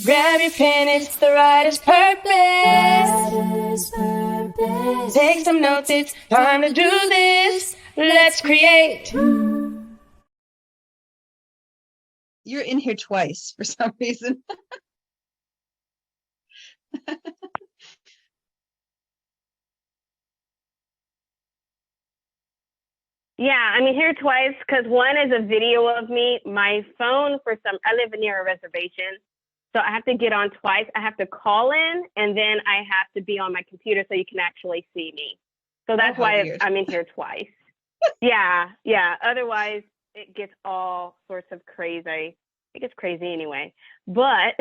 Grab your pen, it's the writer's purpose. Take some notes, it's time to do this. Let's create. You're in here twice for some reason. Yeah, I'm here twice because one is a video of me. My phone, I live near a reservation, so I have to get on twice. I have to call in, and then I have to be on my computer so you can actually see me. So that's why I'm in here twice. Yeah. Otherwise, it gets all sorts of crazy. It gets crazy anyway. But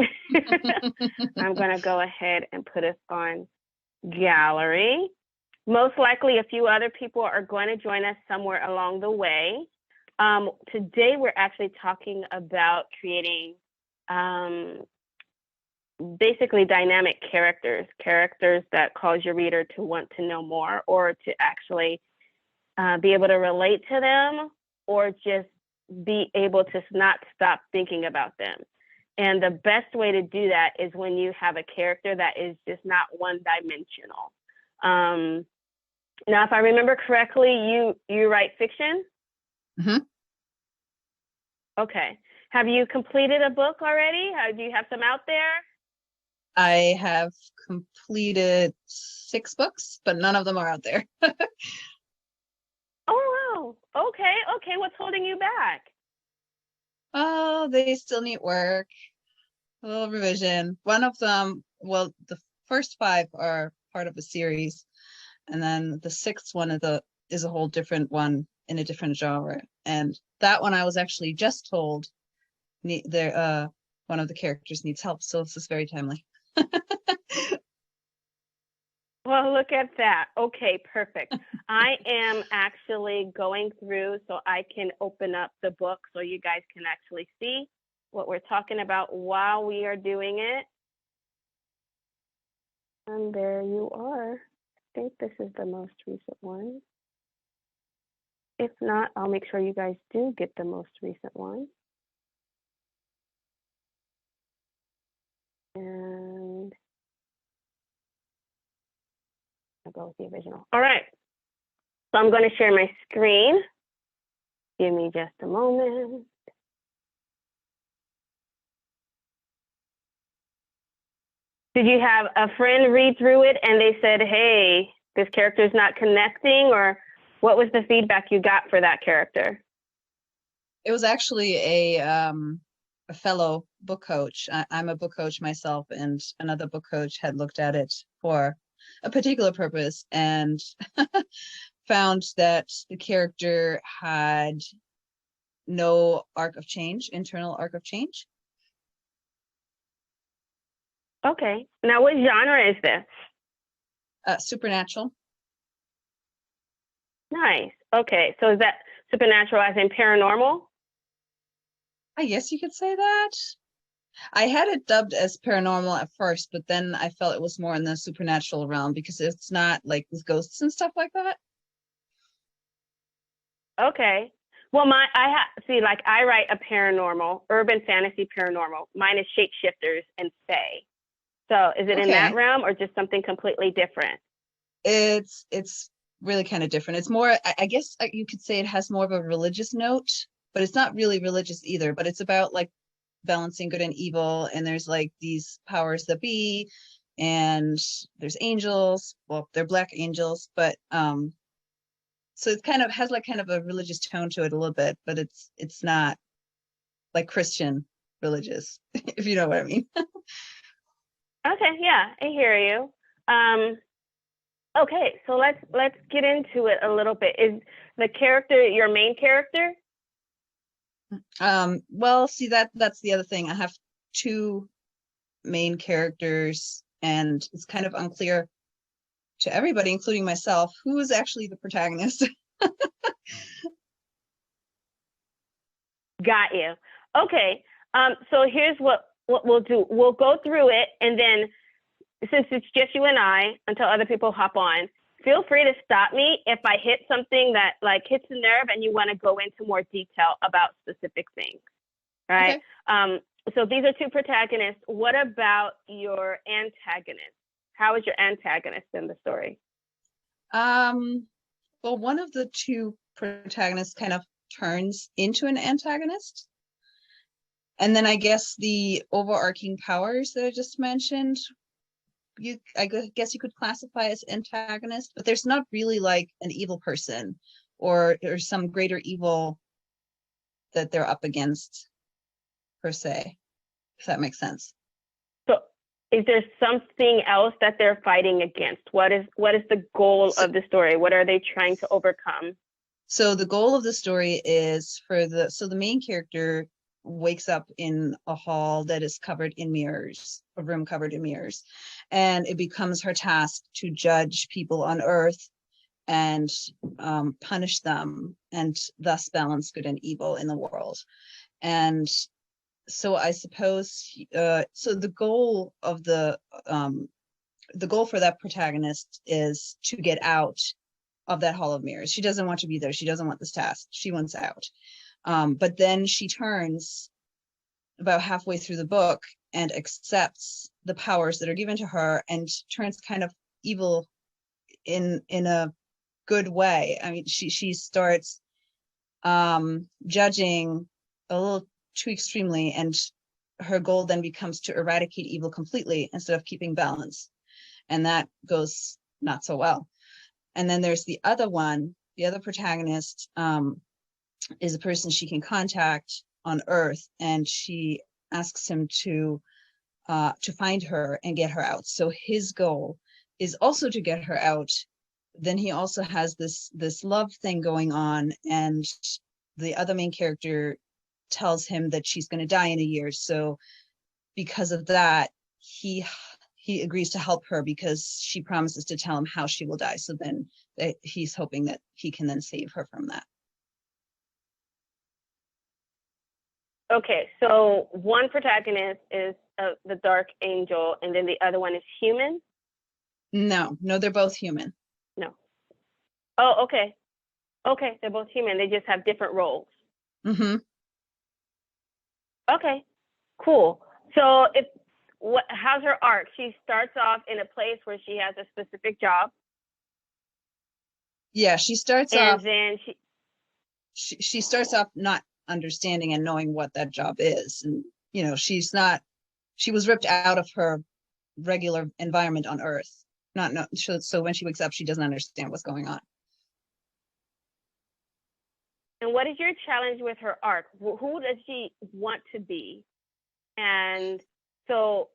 I'm going to go ahead and put us on gallery. Most likely, a few other people are going to join us somewhere along the way. Today, we're actually talking about creating basically dynamic characters that cause your reader to want to know more or to actually be able to relate to them or just be able to not stop thinking about them. And the best way to do that is when you have a character that is just not one-dimensional. Now, if I remember correctly, you write fiction? Mm-hmm. Okay. Have you completed a book already? Do you have some out there? I have completed 6 books, but none of them are out there. Oh, wow. Okay. What's holding you back? Oh, they still need work. A little revision. One of them, well, the first 5 are part of a series. And then the 6th one is a whole different one in a different genre. And that one I was actually just told one of the characters needs help. So this is very timely. Well, look at that. Okay, perfect. I am actually going through so I can open up the book so you guys can actually see what we're talking about while we are doing it. And there you are. I think this is the most recent one. If not, I'll make sure you guys do get the most recent one. And I'll go with the original. All right. So I'm going to share my screen. Give me just a moment. Did you have a friend read through it and they said, hey, this character is not connecting, or what was the feedback you got for that character? It was actually a fellow book coach. I'm a book coach myself, and another book coach had looked at it for a particular purpose and found that the character had no internal arc of change. Okay. Now, what genre is this? Supernatural. Nice. Okay. So is that supernatural as in paranormal? I guess you could say that. I had it dubbed as paranormal at first, but then I felt it was more in the supernatural realm because it's not like with ghosts and stuff like that. Okay. Well, I write a paranormal, urban fantasy paranormal. Mine is shapeshifters and fae. So is it in that realm or just something completely different? It's really kind of different. It's more, I guess you could say it has more of a religious note, but it's not really religious either. But it's about like balancing good and evil. And there's like these powers that be, and there's angels. Well, they're black angels, but so it kind of has like kind of a religious tone to it a little bit, but it's not like Christian religious, if you know what I mean. Okay, yeah, I hear you. Okay, so let's get into it a little bit. Is the character your main character? Well, see, that's the other thing. I have 2 main characters, and it's kind of unclear to everybody, including myself, who is actually the protagonist. Got you. Okay. So here's what we'll do. We'll go through it, and then since it's just you and I, until other people hop on, feel free to stop me if I hit something that like hits a nerve and you want to go into more detail about specific things. Right. Okay. So these are two protagonists. What about your antagonist? How is your antagonist in the story? Well, one of the two protagonists kind of turns into an antagonist. And then I guess the overarching powers that I just mentioned, I guess you could classify as antagonist, but there's not really like an evil person or some greater evil that they're up against per se, if that makes sense. So is there something else that they're fighting against? What is the goal of the story? What are they trying to overcome? So the goal of the story is the main character wakes up in a hall that is covered in mirrors, a room covered in mirrors, and it becomes her task to judge people on Earth and punish them, and thus balance good and evil in the world. And so I suppose so the goal of the goal for that protagonist is to get out of that hall of mirrors. She doesn't want to be there. She doesn't want this task. She wants out. But then she turns about halfway through the book and accepts the powers that are given to her and turns kind of evil in a good way. I mean, she starts judging a little too extremely, and her goal then becomes to eradicate evil completely instead of keeping balance. And that goes not so well. And then there's the other one, the other protagonist is a person she can contact on Earth, and she asks him to find her and get her out. So his goal is also to get her out. Then he also has this love thing going on, and the other main character tells him that she's going to die in a year. So because of that, he agrees to help her because she promises to tell him how she will die. So then he's hoping that he can then save her from that. Okay, so one protagonist is the Dark Angel, and then the other one is human? No, they're both human. No. Oh, okay. Okay, they're both human. They just have different roles. Mm-hmm. Okay, cool. So how's her arc? She starts off in a place where she has a specific job. Yeah, she starts and off. Then she starts off not understanding and knowing what that job is, and she was ripped out of her regular environment on Earth. So when she wakes up, she doesn't understand what's going on. And what is your challenge with her arc? Who does she want to be? And so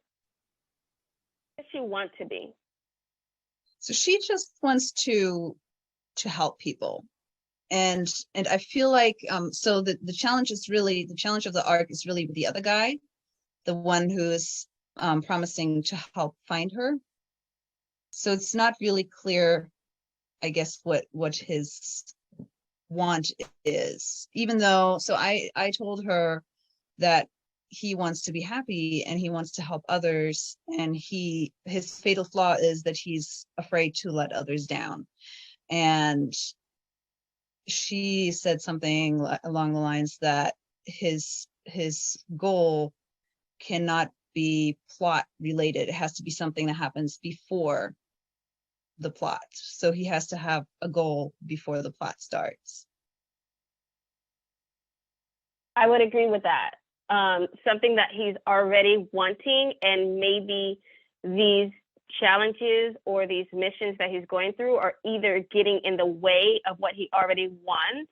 what does she want to be? So she just wants to help people. And I feel like so the challenge of the arc is really with the other guy, the one who is promising to help find her. So it's not really clear, I guess, what his want is, even though, so I told her that he wants to be happy and he wants to help others, and his fatal flaw is that he's afraid to let others down. And she said something along the lines that his goal cannot be plot related. It has to be something that happens before the plot. So he has to have a goal before the plot starts. I would agree with that. Something that he's already wanting, and maybe these challenges or these missions that he's going through are either getting in the way of what he already wants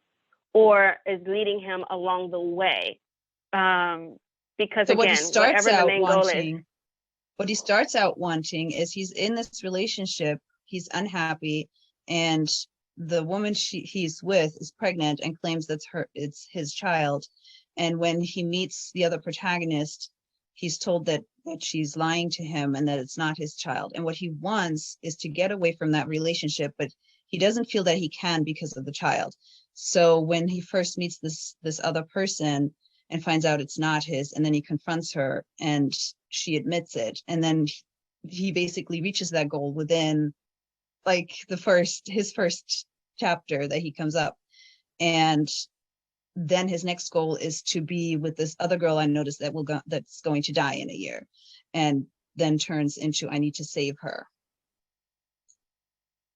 or is leading him along the way. Because so again, whatever the main goal is. What he starts out wanting is he's in this relationship, he's unhappy, and the woman he's with is pregnant and claims it's his child. And when he meets the other protagonist, he's told that she's lying to him and that it's not his child. And what he wants is to get away from that relationship, but he doesn't feel that he can because of the child. So when he first meets this other person and finds out it's not his, and then he confronts her and she admits it, and then he basically reaches that goal within like his first chapter that he comes up. And then his next goal is to be with this other girl I noticed that's going to die in a year, and then turns into I need to save her.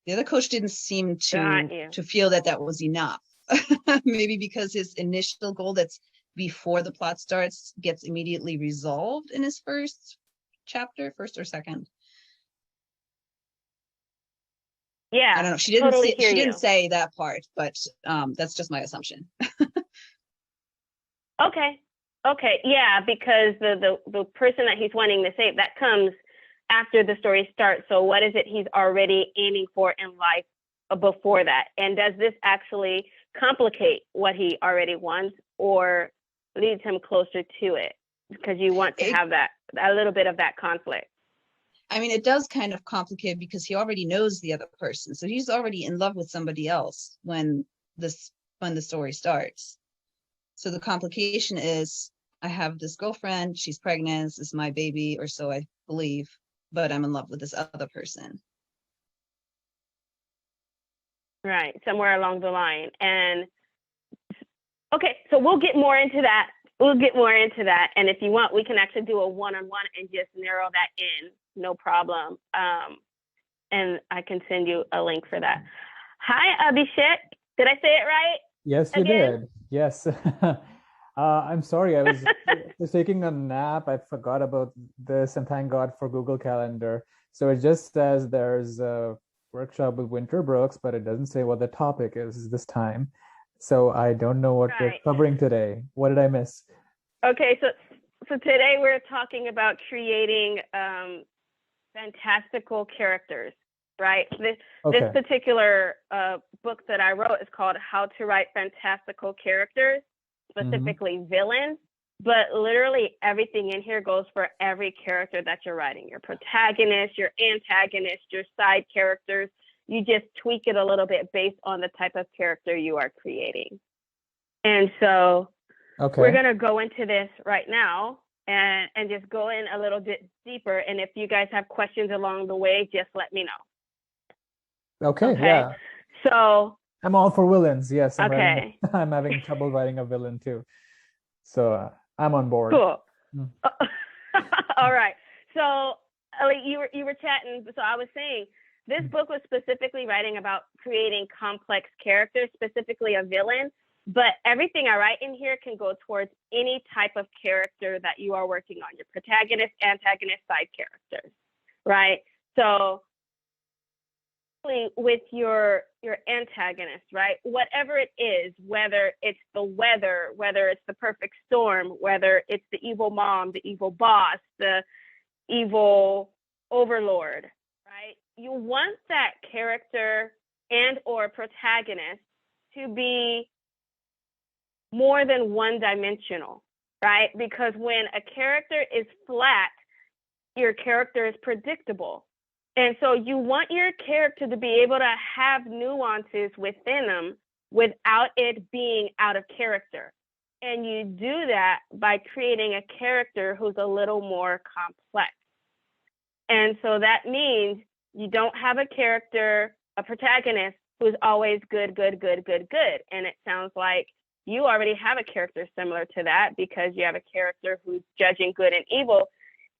The other coach didn't seem to feel that was enough. Maybe because his initial goal that's before the plot starts gets immediately resolved in his first chapter, first or second. Yeah, I don't know. She didn't say that part, but that's just my assumption. Okay. Yeah, because the person that he's wanting to save, that comes after the story starts. So what is it he's already aiming for in life before that? And does this actually complicate what he already wants, or leads him closer to it? Because you want to have a little bit of that conflict. I mean, it does kind of complicate because he already knows the other person. So he's already in love with somebody else when the story starts. So the complication is, I have this girlfriend, she's pregnant, this is my baby, or so I believe, but I'm in love with this other person. Right, somewhere along the line. And okay, so we'll get more into that. And if you want, we can actually do a one-on-one and just narrow that in, no problem. And I can send you a link for that. Hi, Abhishek. Did I say it right? Yes, you did. Yes. I'm sorry, I was taking a nap. I forgot about this, and thank God for Google Calendar. So it just says there's a workshop with Winter Brooks, but it doesn't say what the topic is this time. So I don't know what we're covering today. What did I miss? Okay, so today we're talking about creating fantastical characters, right? This particular book that I wrote is called How to Write Fantastical Characters, specifically villains. But literally everything in here goes for every character that you're writing. Your protagonist, your antagonist, your side characters. You just tweak it a little bit based on the type of character you are creating. And so we're going to go into this right now and just go in a little bit deeper. And if you guys have questions along the way, just let me know. Okay. Yeah. So I'm all for villains. Yes. I'm having trouble writing a villain too. So I'm on board. Cool. All right. So you were chatting. So I was saying, this book was specifically writing about creating complex characters, specifically a villain, but everything I write in here can go towards any type of character that you are working on, your protagonist, antagonist, side characters, right? So with your antagonist, right? Whatever it is, whether it's the weather, whether it's the perfect storm, whether it's the evil mom, the evil boss, the evil overlord, right? You want that character and or protagonist to be more than one-dimensional, right? Because when a character is flat, your character is predictable. And so you want your character to be able to have nuances within them without it being out of character. And you do that by creating a character who's a little more complex. And so that means you don't have a protagonist who's always good. And it sounds like you already have a character similar to that, because you have a character who's judging good and evil.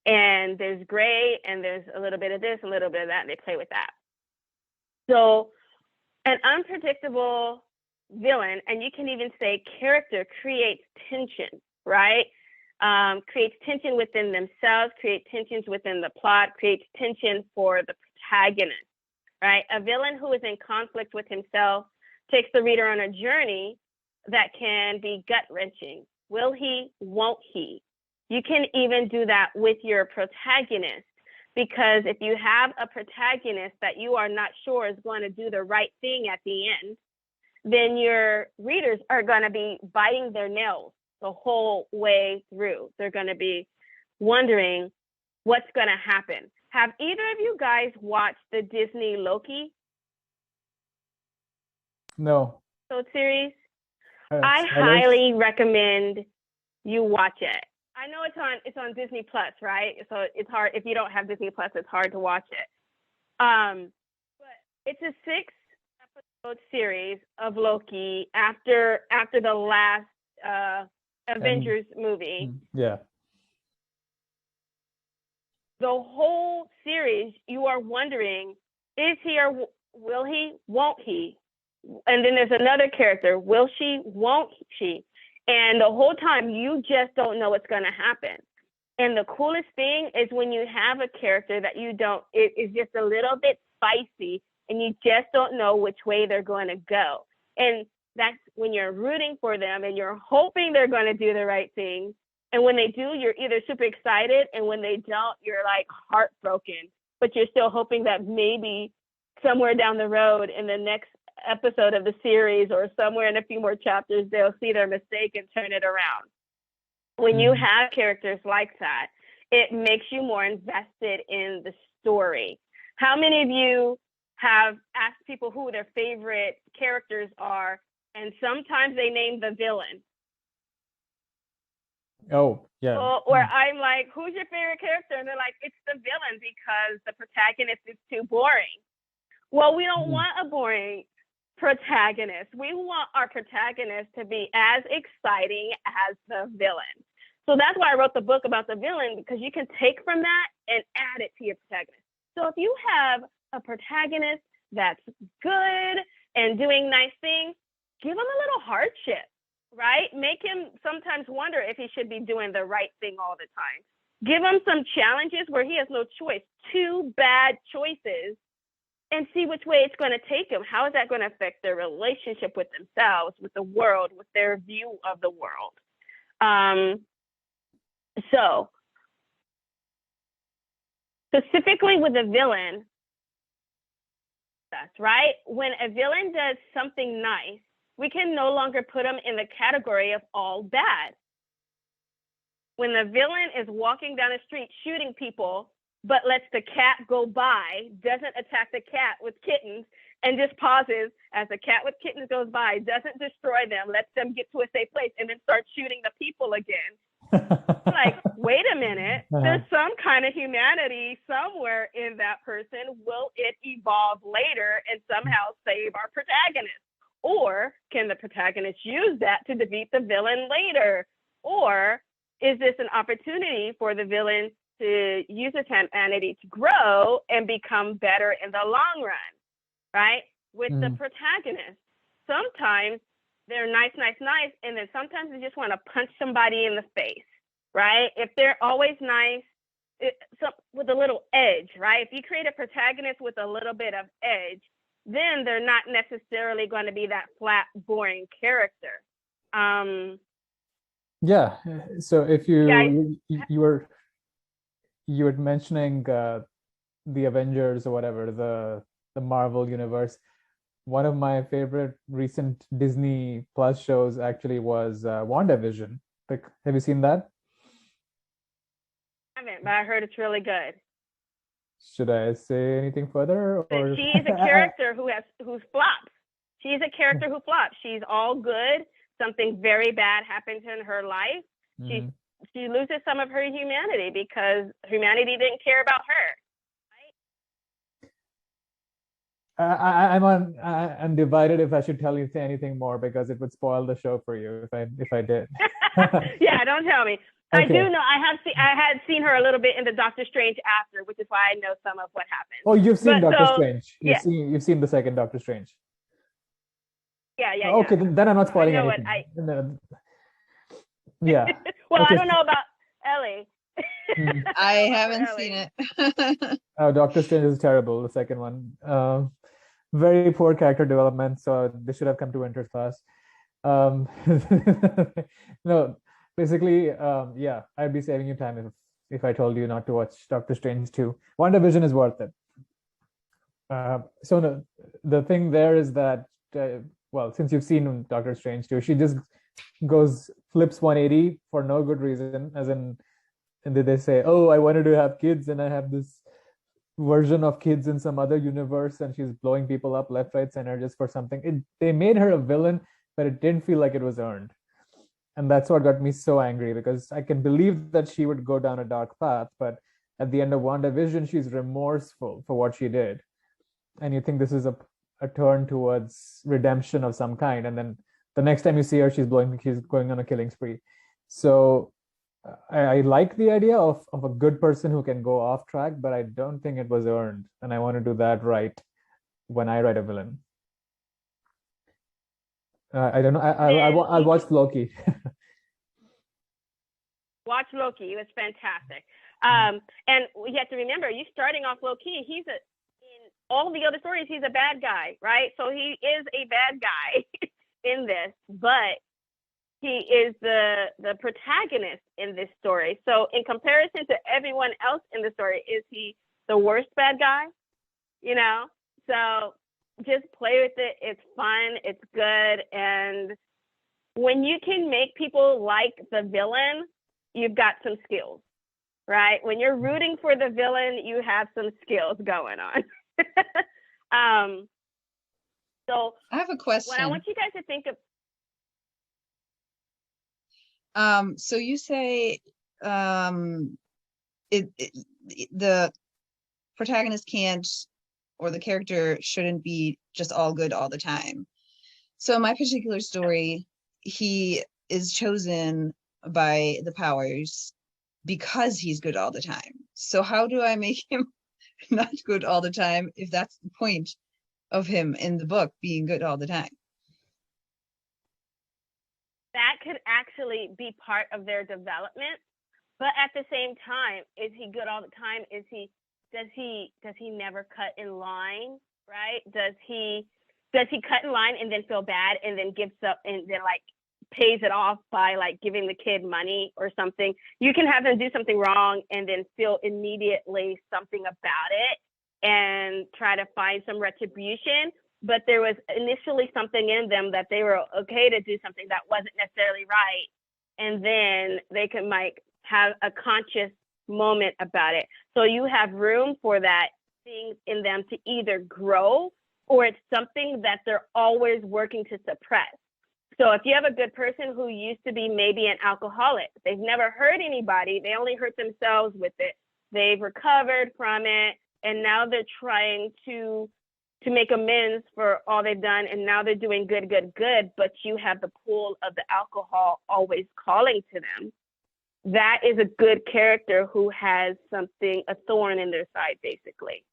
And there's gray, and there's a little bit of this, a little bit of that, and they play with that. So an unpredictable villain, and you can even say character, creates tension, right? Creates tension within themselves, creates tensions within the plot, creates tension for the protagonist, right? A villain who is in conflict with himself takes the reader on a journey that can be gut-wrenching. Will he? Won't he? You can even do that with your protagonist, because if you have a protagonist that you are not sure is going to do the right thing at the end, then your readers are going to be biting their nails the whole way through. They're going to be wondering what's going to happen. Have either of you guys watched the Disney Loki? No. Series? I highly recommend you watch it. I know it's on Disney Plus, right? So it's hard if you don't have Disney Plus. It's hard to watch it. But it's a 6-episode series of Loki after the last Avengers movie. Yeah. The whole series, you are wondering, is he or will he, won't he? And then there's another character, will she, won't she? And the whole time, you just don't know what's going to happen. And the coolest thing is when you have a character that you don't, it is just a little bit spicy and you just don't know which way they're going to go. And that's when you're rooting for them and you're hoping they're going to do the right thing. And when they do, you're either super excited, and when they don't, you're like heartbroken, but you're still hoping that maybe somewhere down the road in the next episode of the series or somewhere in a few more chapters, they'll see their mistake and turn it around. When you have characters like that, it makes you more invested in the story. How many of you have asked people who their favorite characters are, and sometimes they name the villain? Oh, yeah. Or I'm like, who's your favorite character? And they're like, it's the villain because the protagonist is too boring. Well, we don't want a boring protagonist. We want our protagonist to be as exciting as the villain. So that's why I wrote the book about the villain, because you can take from that and add it to your protagonist. So if you have a protagonist that's good and doing nice things, give him a little hardship, right? Make him sometimes wonder if he should be doing the right thing all the time. Give him some challenges where he has no choice, 2 bad choices, and see which way it's going to take him. How is that going to affect their relationship with themselves, with the world, with their view of the world? So specifically with a villain, that's right. When a villain does something nice, we can no longer put them in the category of all bad. When the villain is walking down the street shooting people, but lets the cat go by, doesn't attack the cat with kittens, and just pauses as the cat with kittens goes by, doesn't destroy them, lets them get to a safe place, and then starts shooting the people again. Like, wait a minute, there's some kind of humanity somewhere in that person. Will it evolve later and somehow save our protagonist? Or can the protagonist use that to defeat the villain later? Or is this an opportunity for the villain to use his humanity to grow and become better in the long run, right? With the protagonist, sometimes they're nice, and then sometimes they just want to punch somebody in the face, right? If they're always nice, with a little edge, right? If you create a protagonist with a little bit of edge, then they're not necessarily going to be that flat, boring character. Yeah. So if you were mentioning the Avengers or whatever, the Marvel universe, one of my favorite recent Disney Plus shows actually was WandaVision. Have you seen that? I haven't, but I heard it's really good. Should I say anything further? Or She is a character who flops. She's a character who flops. She's all good. Something very bad happens in her life. She loses some of her humanity because humanity didn't care about her. I'm divided if I should tell you anything more, because it would spoil the show for you if I did. Yeah, don't tell me. Okay. I do know. I had seen her a little bit in the Doctor Strange after, which is why I know some of what happened. Oh, you've seen Doctor Strange. You've seen the second Doctor Strange. Yeah. Okay, then I'm not spoiling anything. Yeah. Well, okay. I don't know about Ellie. I haven't seen it. Oh, Doctor Strange is terrible, the second one. Very poor character development, so they should have come to Winter's class. No, basically, I'd be saving you time if I told you not to watch Doctor Strange 2. WandaVision is worth it. So the thing there is that, since you've seen Doctor Strange 2, she just flips 180 for no good reason, as in, and they say, oh, I wanted to have kids, and I have this version of kids in some other universe, and she's blowing people up left, right, center just for something. They made her a villain, but it didn't feel like it was earned. And that's what got me so angry, because I can believe that she would go down a dark path, but at the end of WandaVision, she's remorseful for what she did. And you think this is a turn towards redemption of some kind, and then the next time you see her, she's going on a killing spree. So I like the idea of a good person who can go off track, but I don't think it was earned, and I want to do that right when I write a villain. I don't know. I'll watch Loki. Watch Loki. It was fantastic. And you have to remember, you starting off Loki. In all the other stories, he's a bad guy, right? So he is a bad guy in this, but he is the protagonist in this story. So in comparison to everyone else in the story, is he the worst bad guy? You know? So just play with it. It's fun. It's good. And when you can make people like the villain, you've got some skills, right? When you're rooting for the villain, you have some skills going on. So I have a question. what I want you guys to think of. So you say the protagonist can't, or the character shouldn't be just all good all the time. So in my particular story, he is chosen by the powers because he's good all the time. So how do I make him not good all the time if that's the point of him in the book, being good all the time? That could actually be part of their development, but at the same time, is he good all the time? Does he never cut in line, right? Does he cut in line and then feel bad and then gives up and then like pays it off by like giving the kid money or something? You can have them do something wrong and then feel immediately something about it and try to find some retribution. But there was initially something in them that they were okay to do something that wasn't necessarily right. And then they can like have a conscious moment about it. So you have room for that thing in them to either grow, or it's something that they're always working to suppress. So if you have a good person who used to be maybe an alcoholic, they've never hurt anybody, they only hurt themselves with it. They've recovered from it, and now they're trying to make amends for all they've done, and now they're doing good, but you have the pull of the alcohol always calling to them. That is a good character who has something, a thorn in their side, basically.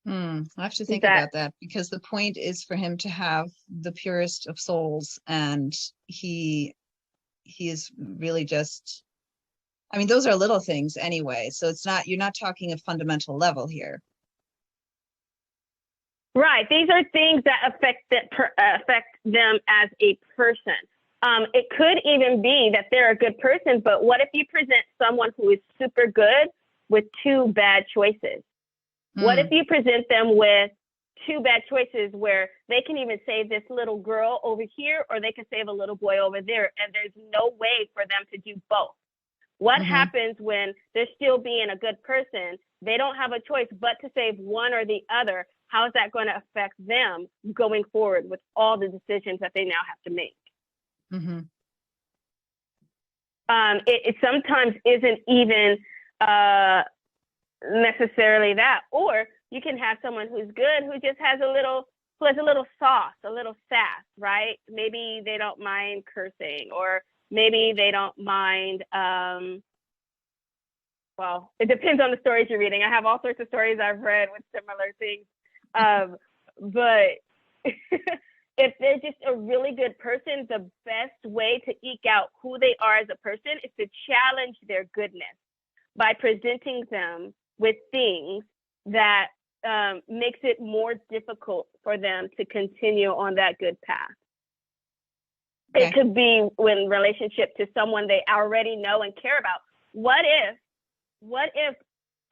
I have to think about that, because the point is for him to have the purest of souls, and he is really just, I mean, those are little things anyway, so it's not, you're not talking a fundamental level here. Right. These are things that affect them as a person. It could even be that they're a good person, but what if you present someone who is super good with two bad choices? What if you present them with two bad choices where they can even save this little girl over here, or they can save a little boy over there, and there's no way for them to do both? What happens when they're still being a good person? They don't have a choice but to save one or the other. How is that going to affect them going forward with all the decisions that they now have to make? It sometimes isn't even necessarily that. Or you can have someone who's good, who just has a little sauce, a little sass, right? Maybe they don't mind cursing, or maybe they don't mind, well, it depends on the stories you're reading. I have all sorts of stories I've read with similar things. But if they're just a really good person, the best way to eke out who they are as a person is to challenge their goodness by presenting them with things that makes it more difficult for them to continue on that good path. Okay. It could be in relationship to someone they already know and care about. What if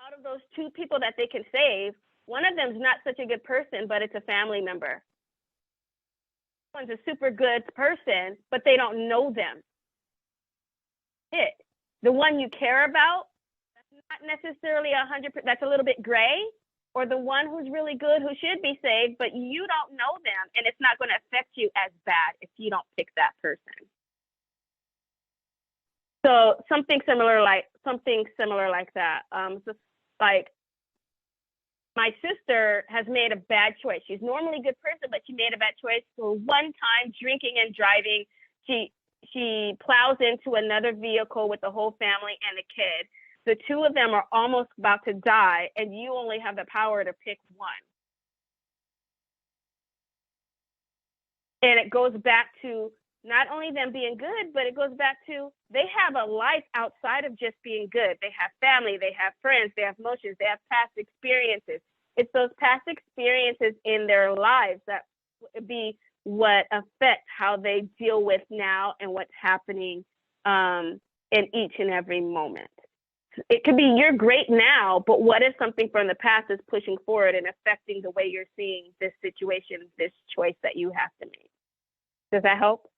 out of those two people that they can save, one of them's not such a good person, but it's a family member? One's a super good person, but they don't know them. The one you care about, that's not necessarily 100%, that's a little bit gray, or the one who's really good, who should be saved, but you don't know them, and it's not going to affect you as bad if you don't pick that person. So something similar like that. So like my sister has made a bad choice. She's normally a good person, but she made a bad choice. For one time, drinking and driving, she plows into another vehicle with the whole family and the kid. The two of them are almost about to die, and you only have the power to pick one. And it goes back to not only them being good, but it goes back to they have a life outside of just being good. They have family, they have friends, they have emotions, they have past experiences. It's those past experiences in their lives that be what affect how they deal with now and what's happening in each and every moment. It could be you're great now, but what if something from the past is pushing forward and affecting the way you're seeing this situation, this choice that you have to make? Does that help?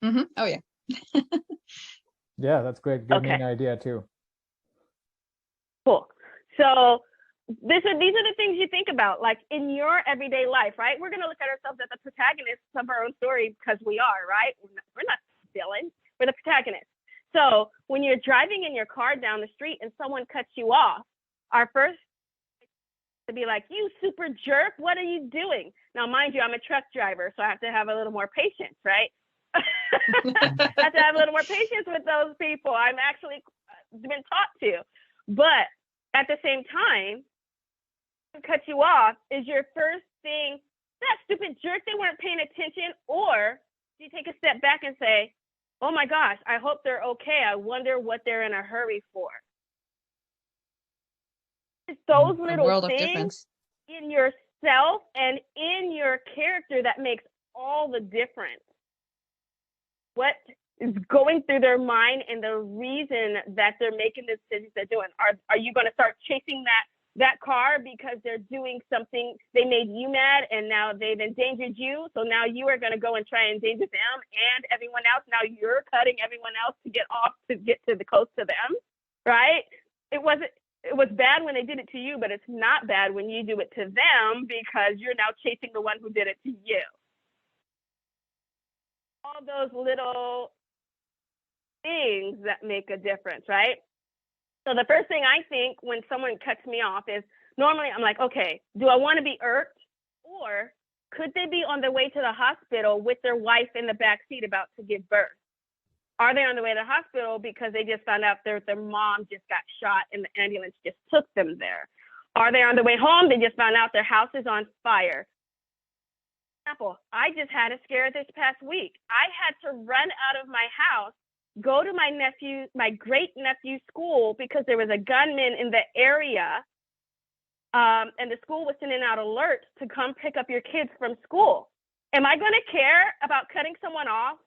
Mm-hmm. Oh yeah. Yeah, that's great. Give me Okay. an idea too. Cool. So these are the things you think about, like in your everyday life, right? We're going to look at ourselves as the protagonists of our own story because we are, right? We're not villains. We're the protagonists. So when you're driving in your car down the street and someone cuts you off, our first to be like, you super jerk, what are you doing? Now, mind you, I'm a truck driver, so I have to have a little more patience, right? I have to have a little more patience with those people. I'm actually been taught to. But at the same time, to cut you off is your first thing, that stupid jerk, they weren't paying attention? Or do you take a step back and say, oh my gosh, I hope they're okay. I wonder what they're in a hurry for. It's those A little world of things difference. in yourself and in your character that makes all the difference. What is going through their mind and the reason that they're making the decisions they're doing. Are you going to start chasing that car because they're doing something, they made you mad and now they've endangered you, so now you are going to go and try and endanger them and everyone else? Now you're cutting everyone else to get off to get to the close to them, right? It was bad when they did it to you, but it's not bad when you do it to them because you're now chasing the one who did it to you. All those little things that make a difference, right? So the first thing I think when someone cuts me off is normally I'm like, okay, do I want to be irked? Or could they be on their way to the hospital with their wife in the back seat about to give birth? Are they on the way to the hospital because they just found out their mom just got shot and the ambulance just took them there? Are they on the way home? They just found out their house is on fire. For example, I just had a scare this past week. I had to run out of my house, go to my great nephew's school because there was a gunman in the area, and the school was sending out alerts to come pick up your kids from school. Am I going to care about cutting someone off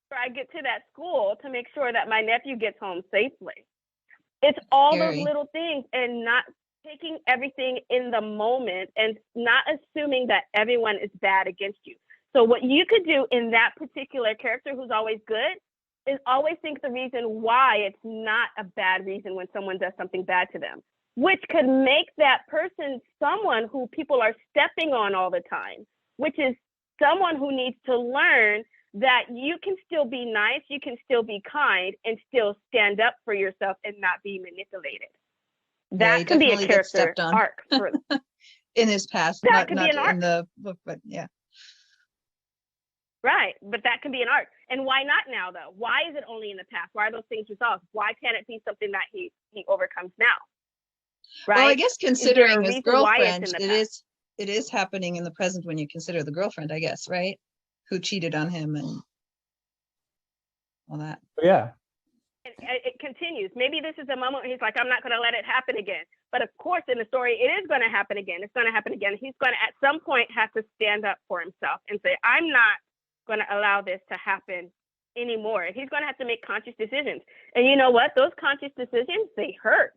before I get to that school to make sure that my nephew gets home safely? It's all those little things, and not taking everything in the moment and not assuming that everyone is bad against you. So what you could do in that particular character who's always good is always think the reason why it's not a bad reason when someone does something bad to them, which could make that person someone who people are stepping on all the time, which is someone who needs to learn that you can still be nice, you can still be kind, and still stand up for yourself and not be manipulated. That can be a character arc for in his past. That could be an arc in the book, but yeah. Right, but that can be an arc. And why not now, though? Why is it only in the past? Why are those things resolved? Why can't it be something that he overcomes now? Right. Well, I guess considering his girlfriend, it is happening in the present when you consider the girlfriend, I guess, right? Who cheated on him and all that. Yeah. It continues. Maybe this is the moment he's like, I'm not going to let it happen again. But of course, in the story, it is going to happen again. It's going to happen again. He's going to, at some point, have to stand up for himself and say, I'm not going to allow this to happen anymore. He's going to have to make conscious decisions. And you know what? Those conscious decisions, they hurt.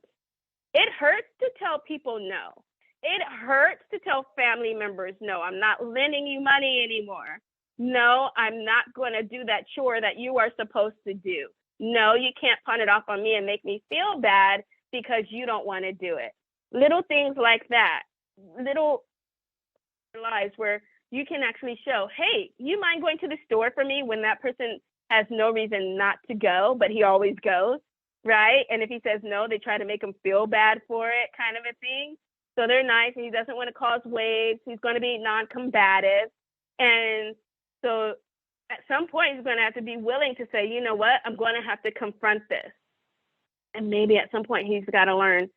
It hurts to tell people no. It hurts to tell family members, no, I'm not lending you money anymore. No, I'm not going to do that chore that you are supposed to do. No, you can't pawn it off on me and make me feel bad because you don't want to do it. Little things like that, little lives where you can actually show, hey, you mind going to the store for me when that person has no reason not to go, but he always goes, right? And if he says no, they try to make him feel bad for it, kind of a thing. So they're nice, and he doesn't want to cause waves. He's going to be non-combative. And so at some point, he's going to have to be willing to say, you know what, I'm going to have to confront this. And maybe at some point, he's got to learn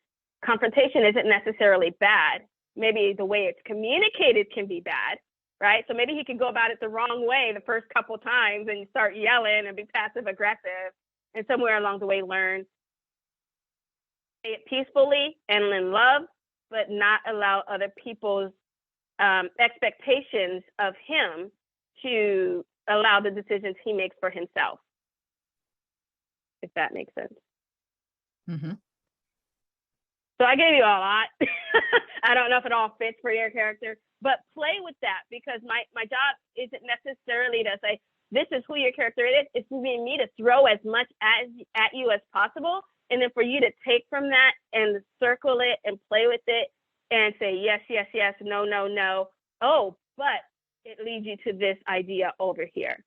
confrontation isn't necessarily bad. Maybe the way it's communicated can be bad, right? So maybe he could go about it the wrong way the first couple times and start yelling and be passive aggressive, and somewhere along the way learn say it peacefully and in love, but not allow other people's expectations of him to allow the decisions he makes for himself, if that makes sense. Mm-hmm. So I gave you a lot. I don't know if it all fits for your character, but play with that, because my job isn't necessarily to say, this is who your character is. It's for me to throw as much at you as possible, and then for you to take from that and circle it and play with it and say, yes, yes, yes, no, no, no. Oh, but it leads you to this idea over here.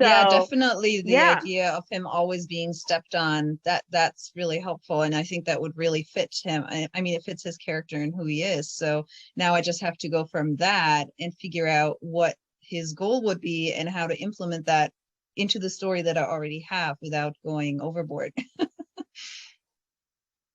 So, yeah, definitely the yeah. idea of him always being stepped on, that's really helpful. And I think that would really fit him. I mean, it fits his character and who he is. So now I just have to go from that and figure out what his goal would be and how to implement that into the story that I already have without going overboard.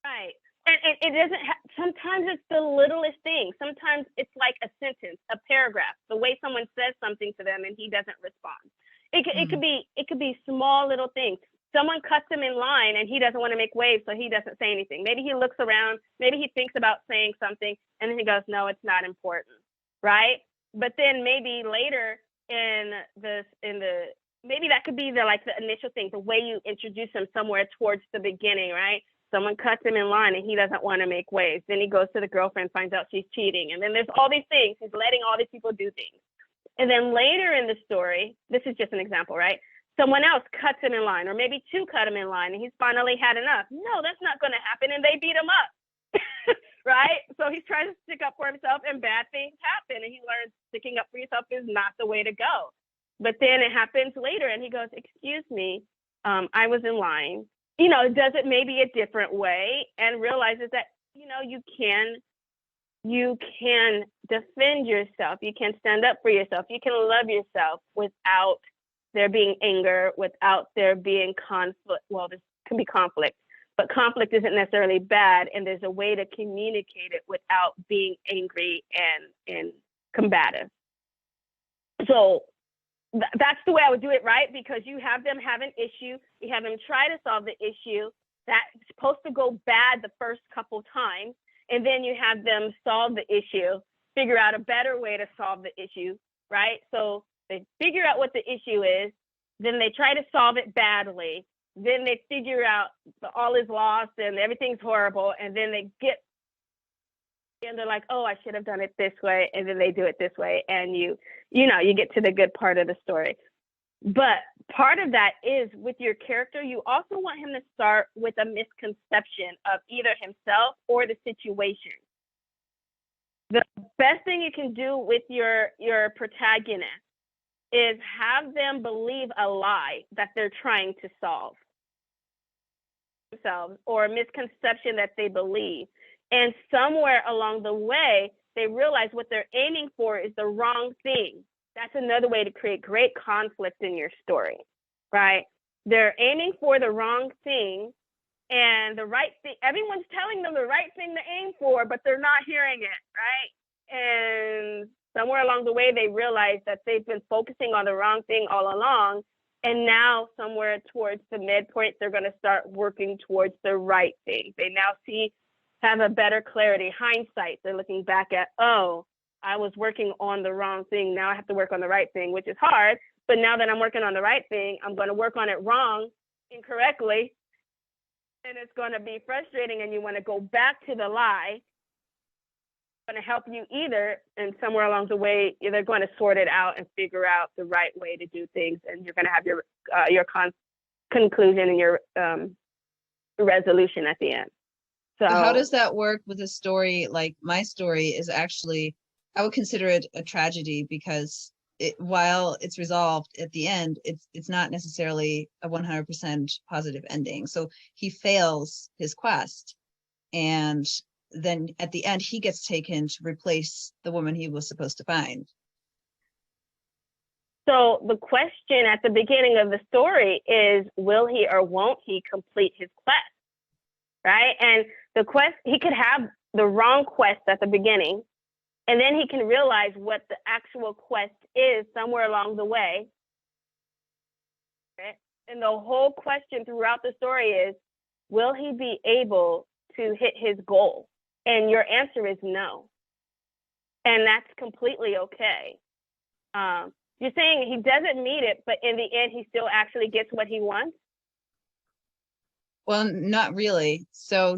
Right. And it doesn't sometimes it's the littlest thing. Sometimes it's like a sentence, a paragraph, the way someone says something to them and he doesn't respond. It could be small little things. Someone cuts him in line and he doesn't want to make waves, so he doesn't say anything. Maybe he looks around, maybe he thinks about saying something, and then he goes, no, it's not important, right? But then maybe later maybe that could be the initial thing, the way you introduce him somewhere towards the beginning, right? Someone cuts him in line and he doesn't want to make waves. Then he goes to the girlfriend, finds out she's cheating. And then there's all these things. He's letting all these people do things. And then later in the story, this is just an example, right? Someone else cuts him in line, or maybe two cut him in line, and he's finally had enough. No, that's not going to happen. And they beat him up, right? So he's trying to stick up for himself, and bad things happen. And he learns sticking up for yourself is not the way to go. But then it happens later, and he goes, excuse me, I was in line. Does it maybe a different way, and realizes that, you can defend yourself. You can stand up for yourself. You can love yourself without there being anger, without there being conflict. Well, there can be conflict, but conflict isn't necessarily bad. And there's a way to communicate it without being angry and combative. So that's the way I would do it, right? Because you have them have an issue. You have them try to solve the issue. That's supposed to go bad the first couple times. And then you have them solve the issue, figure out a better way to solve the issue, right? So they figure out what the issue is, then they try to solve it badly, then they figure out all is lost and everything's horrible, and then they're like, oh, I should have done it this way, and then they do it this way, and you get to the good part of the story. But part of that is with your character, you also want him to start with a misconception of either himself or the situation. The best thing you can do with your protagonist is have them believe a lie that they're trying to solve themselves, or a misconception that they believe. And somewhere along the way, they realize what they're aiming for is the wrong thing. That's another way to create great conflict in your story, right? They're aiming for the wrong thing, and the right thing, everyone's telling them the right thing to aim for, but they're not hearing it, right? And somewhere along the way, they realize that they've been focusing on the wrong thing all along. And now somewhere towards the midpoint, they're going to start working towards the right thing. They now have a better clarity, hindsight. They're looking back at, oh, I was working on the wrong thing. Now I have to work on the right thing, which is hard. But now that I'm working on the right thing, I'm going to work on it incorrectly. And it's going to be frustrating. And you want to go back to the lie. It's going to help you either. And somewhere along the way, they're going to sort it out and figure out the right way to do things. And you're going to have your conclusion and your resolution at the end. So how does that work with a story? Like my story is actually, I would consider it a tragedy, because while it's resolved at the end, it's not necessarily a 100% positive ending. So he fails his quest, and then at the end he gets taken to replace the woman he was supposed to find. So the question at the beginning of the story is, will he or won't he complete his quest? Right? And the quest, he could have the wrong quest at the beginning, and then he can realize what the actual quest is somewhere along the way. Right? And the whole question throughout the story is, will he be able to hit his goal? And your answer is no. And that's completely okay. You're saying he doesn't meet it, but in the end, he still actually gets what he wants? Well, not really. So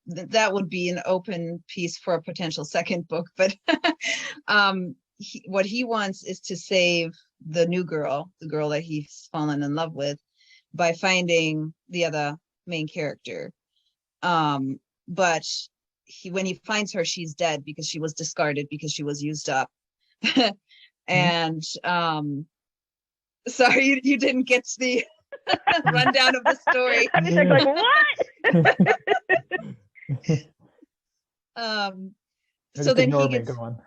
that would be an open piece for a potential second book, but what he wants is to save the new girl, the girl that he's fallen in love with, by finding the other main character. But when he finds her, she's dead because she was discarded because she was used up. And sorry, you didn't get the rundown of the story. I'm just like, what? So then he Go on.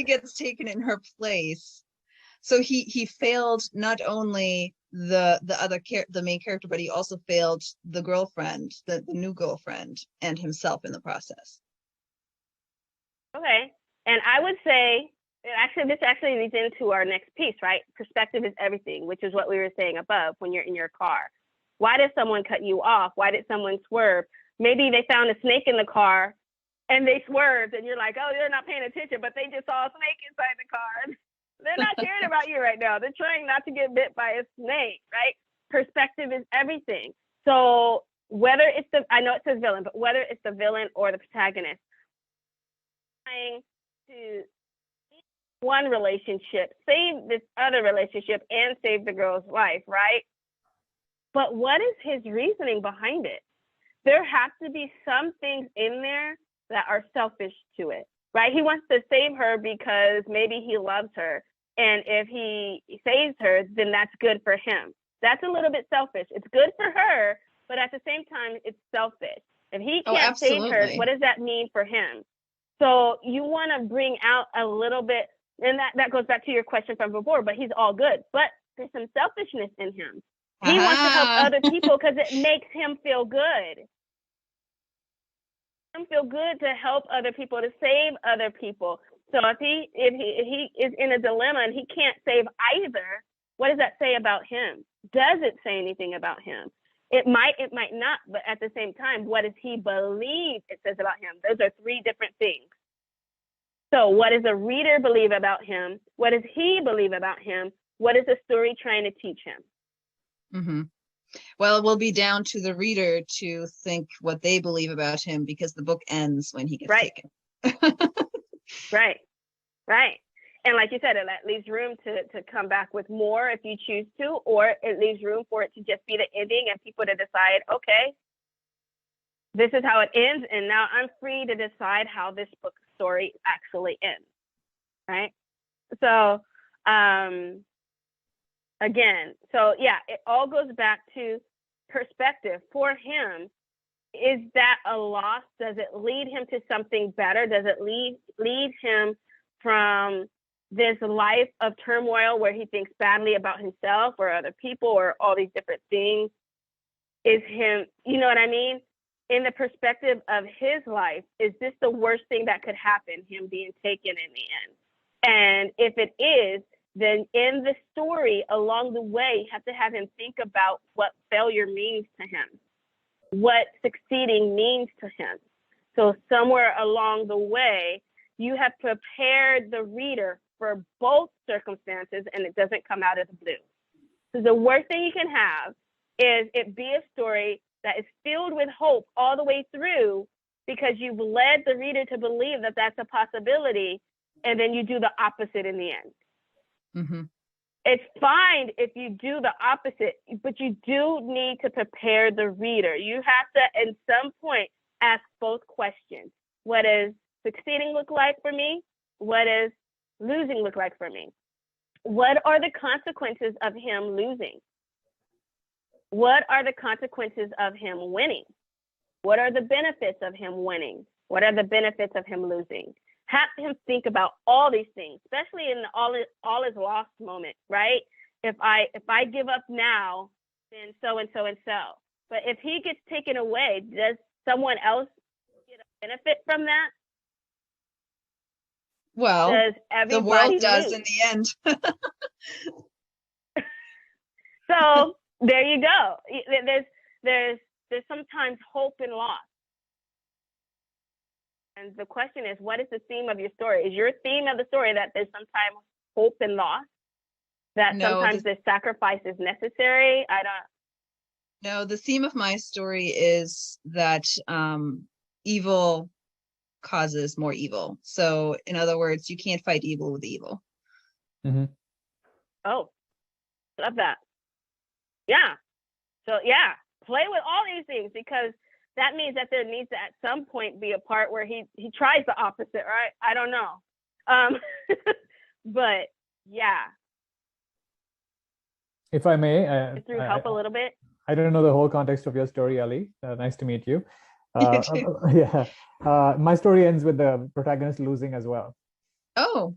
gets taken in her place. So he failed not only the main character, but he also failed the girlfriend, the new girlfriend, and himself in the process. Okay. And I would say, this actually leads into our next piece, right? Perspective is everything, which is what we were saying above when you're in your car. Why did someone cut you off? Why did someone swerve? Maybe they found a snake in the car and they swerved and you're like, oh, they're not paying attention, but they just saw a snake inside the car. They're not caring about you right now. They're trying not to get bit by a snake, right? Perspective is everything. So whether it's I know it says villain, but whether it's the villain or the protagonist, trying to one relationship, save this other relationship, and save the girl's life, right? But what is his reasoning behind it? There have to be some things in there that are selfish to it, right? He wants to save her because maybe he loves her. And if he saves her, then that's good for him. That's a little bit selfish. It's good for her, but at the same time, it's selfish. If he can't save her, what does that mean for him? So you want to bring out a little bit, and that goes back to your question from before, but he's all good. But there's some selfishness in him. He wants to help other people because it makes him feel good. Him feel good to help other people, to save other people. So if he is in a dilemma and he can't save either, what does that say about him? Does it say anything about him? It might not, but at the same time, what does he believe it says about him? Those are three different things. So what does the reader believe about him? What does he believe about him? What is the story trying to teach him? Mm-hmm. Well, it will be down to the reader to think what they believe about him, because the book ends when he gets taken. Right. And like you said, it leaves room to come back with more if you choose to, or it leaves room for it to just be the ending and people to decide, okay, this is how it ends, and now I'm free to decide how this book story actually ends, right? So, again, it all goes back to perspective. For him, is that a loss? Does it lead him to something better? Does it lead him from this life of turmoil where he thinks badly about himself or other people or all these different things? Is him, you know what I mean? In the perspective of his life, is this the worst thing that could happen, him being taken in the end? And if it is, then in the story along the way, you have to have him think about what failure means to him, what succeeding means to him. So somewhere along the way, you have prepared the reader for both circumstances, and it doesn't come out of the blue. So the worst thing you can have is it be a story that is filled with hope all the way through, because you've led the reader to believe that that's a possibility, and then you do the opposite in the end. Mm-hmm. It's fine if you do the opposite, but you do need to prepare the reader. You have to, at some point, ask both questions. What does succeeding look like for me? What does losing look like for me? What are the consequences of him losing? What are the consequences of him winning? What are the benefits of him winning? What are the benefits of him losing? Have him think about all these things, especially in the all is lost moment, right? If I give up now, then so and so and so. But if he gets taken away, does someone else get a benefit from that? Well, Does the world everybody does lose? in the end. So there you go. There's sometimes hope and loss. And the question is, what is the theme of your story? Is your theme of the story that there's sometimes hope and loss? That No, sometimes the sacrifice is necessary? No, the theme of my story is that evil causes more evil. So, in other words, you can't fight evil with evil. Hmm. Oh, love that. Yeah. So yeah, play with all these things, because that means that there needs to at some point be a part where he tries the opposite, right? I don't know. But yeah, If I may, through help a little bit. I don't know the whole context of your story, Ali. Nice to meet you. You too. Yeah. My story ends with the protagonist losing as well. Oh,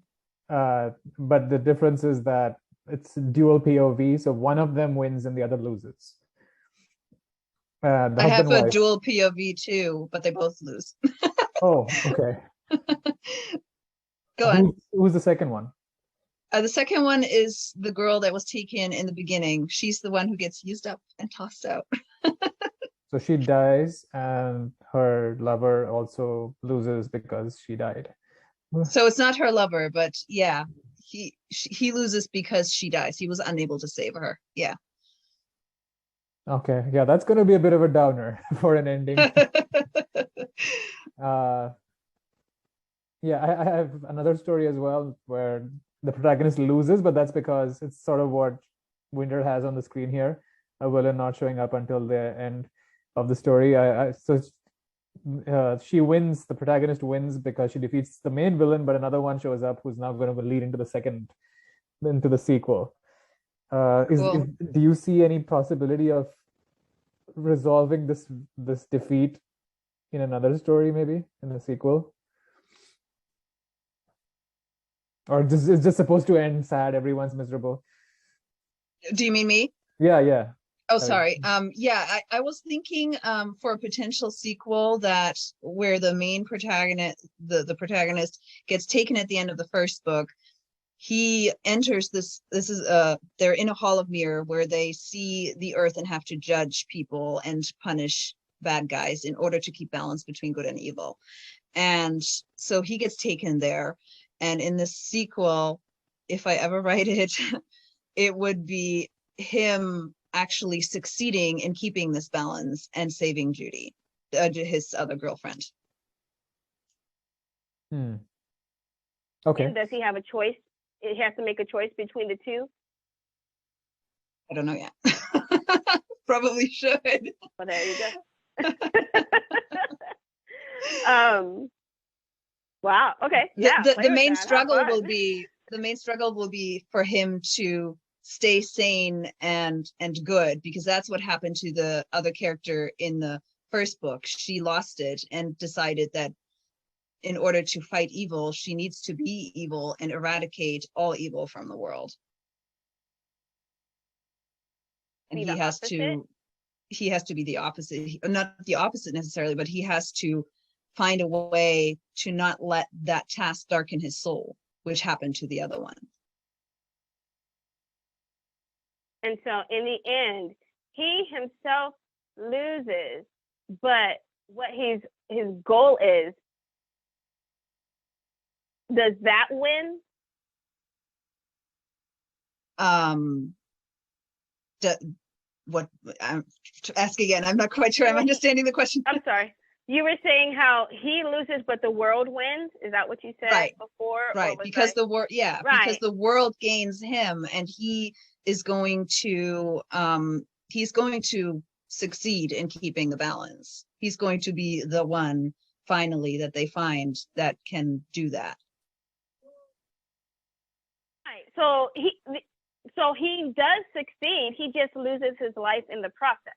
But the difference is that it's dual POV, so one of them wins and the other loses. The I have husband a wife. dual POV too, but they both lose. Oh, okay. Go on. Who's the second one? The second one is the girl that was taken in the beginning. She's the one who gets used up and tossed out. So she dies, and her lover also loses because she died. So it's not her lover, but yeah, he loses because she dies. He was unable to save her. Yeah. Okay, yeah, that's going to be a bit of a downer for an ending. Yeah, I have another story as well where the protagonist loses, but that's because it's sort of what Winter has on the screen here, a villain not showing up until the end of the story. She wins, the protagonist wins because she defeats the main villain, but another one shows up who's now going to lead into the sequel. Cool. Do you see any possibility of resolving this defeat in another story, maybe in the sequel? Or it's just supposed to end sad, everyone's miserable? Do you mean me? Yeah. Oh, sorry. Yeah, I was thinking for a potential sequel that where the main protagonist, the protagonist gets taken at the end of the first book. He enters this is they're in a hall of mirror where they see the earth and have to judge people and punish bad guys in order to keep balance between good and evil. And so he gets taken there. And in this sequel, if I ever write it, it would be him actually succeeding in keeping this balance and saving Judy, his other girlfriend. Okay. And does he have a choice? He has to make a choice between the two? I don't know yet. Probably should. Well, there you go. Wow. Okay. Yeah. The main struggle will be for him to stay sane and good, because that's what happened to the other character in the first book. She lost it and decided that in order to fight evil, she needs to be evil and eradicate all evil from the world. And he has to be the opposite. Not the opposite necessarily, but he has to find a way to not let that task darken his soul, which happened to the other one. And so in the end, he himself loses, but what his goal is, does that win? Ask again. I'm not quite sure I'm understanding the question. I'm sorry. You were saying how he loses, but the world wins. Is that what you said before? Right, because because the world gains him, and he is going to succeed in keeping the balance. He's going to be the one finally that they find that can do that. Right. So he does succeed. He just loses his life in the process.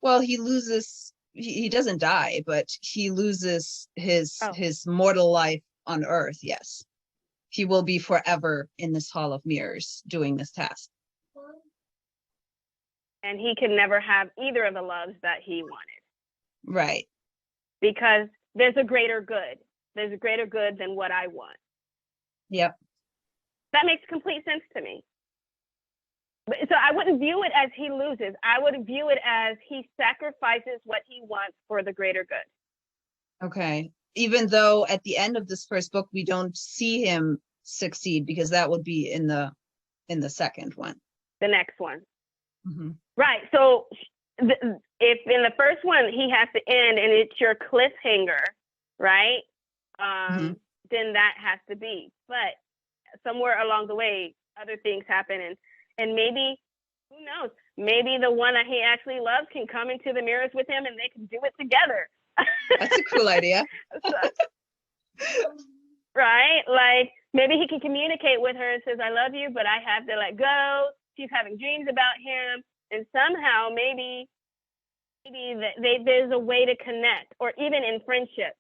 Well, he loses he doesn't die, but he loses Oh, his mortal life on Earth. Yes, he will be forever in this Hall of Mirrors doing this task. and he can never have either of the loves that he wanted Right. because there's a greater good. There's a greater good than what I want. Yep. That makes complete sense to me. So I wouldn't view it as he loses. I would view it as he sacrifices what he wants for the greater good. Okay. Even though at the end of this first book we don't see him succeed, because that would be in the second one. The next one. Mm-hmm. Right. So if in the first one he has to end and it's your cliffhanger, right? Then that has to be. But somewhere along the way, other things happen, and maybe, who knows? Maybe the one that he actually loves can come into the mirrors with him, and they can do it together. That's a cool idea. Right? Like maybe he can communicate with her and says, "I love you, but I have to let go." She's having dreams about him, and somehow maybe there's a way to connect, or even in friendship.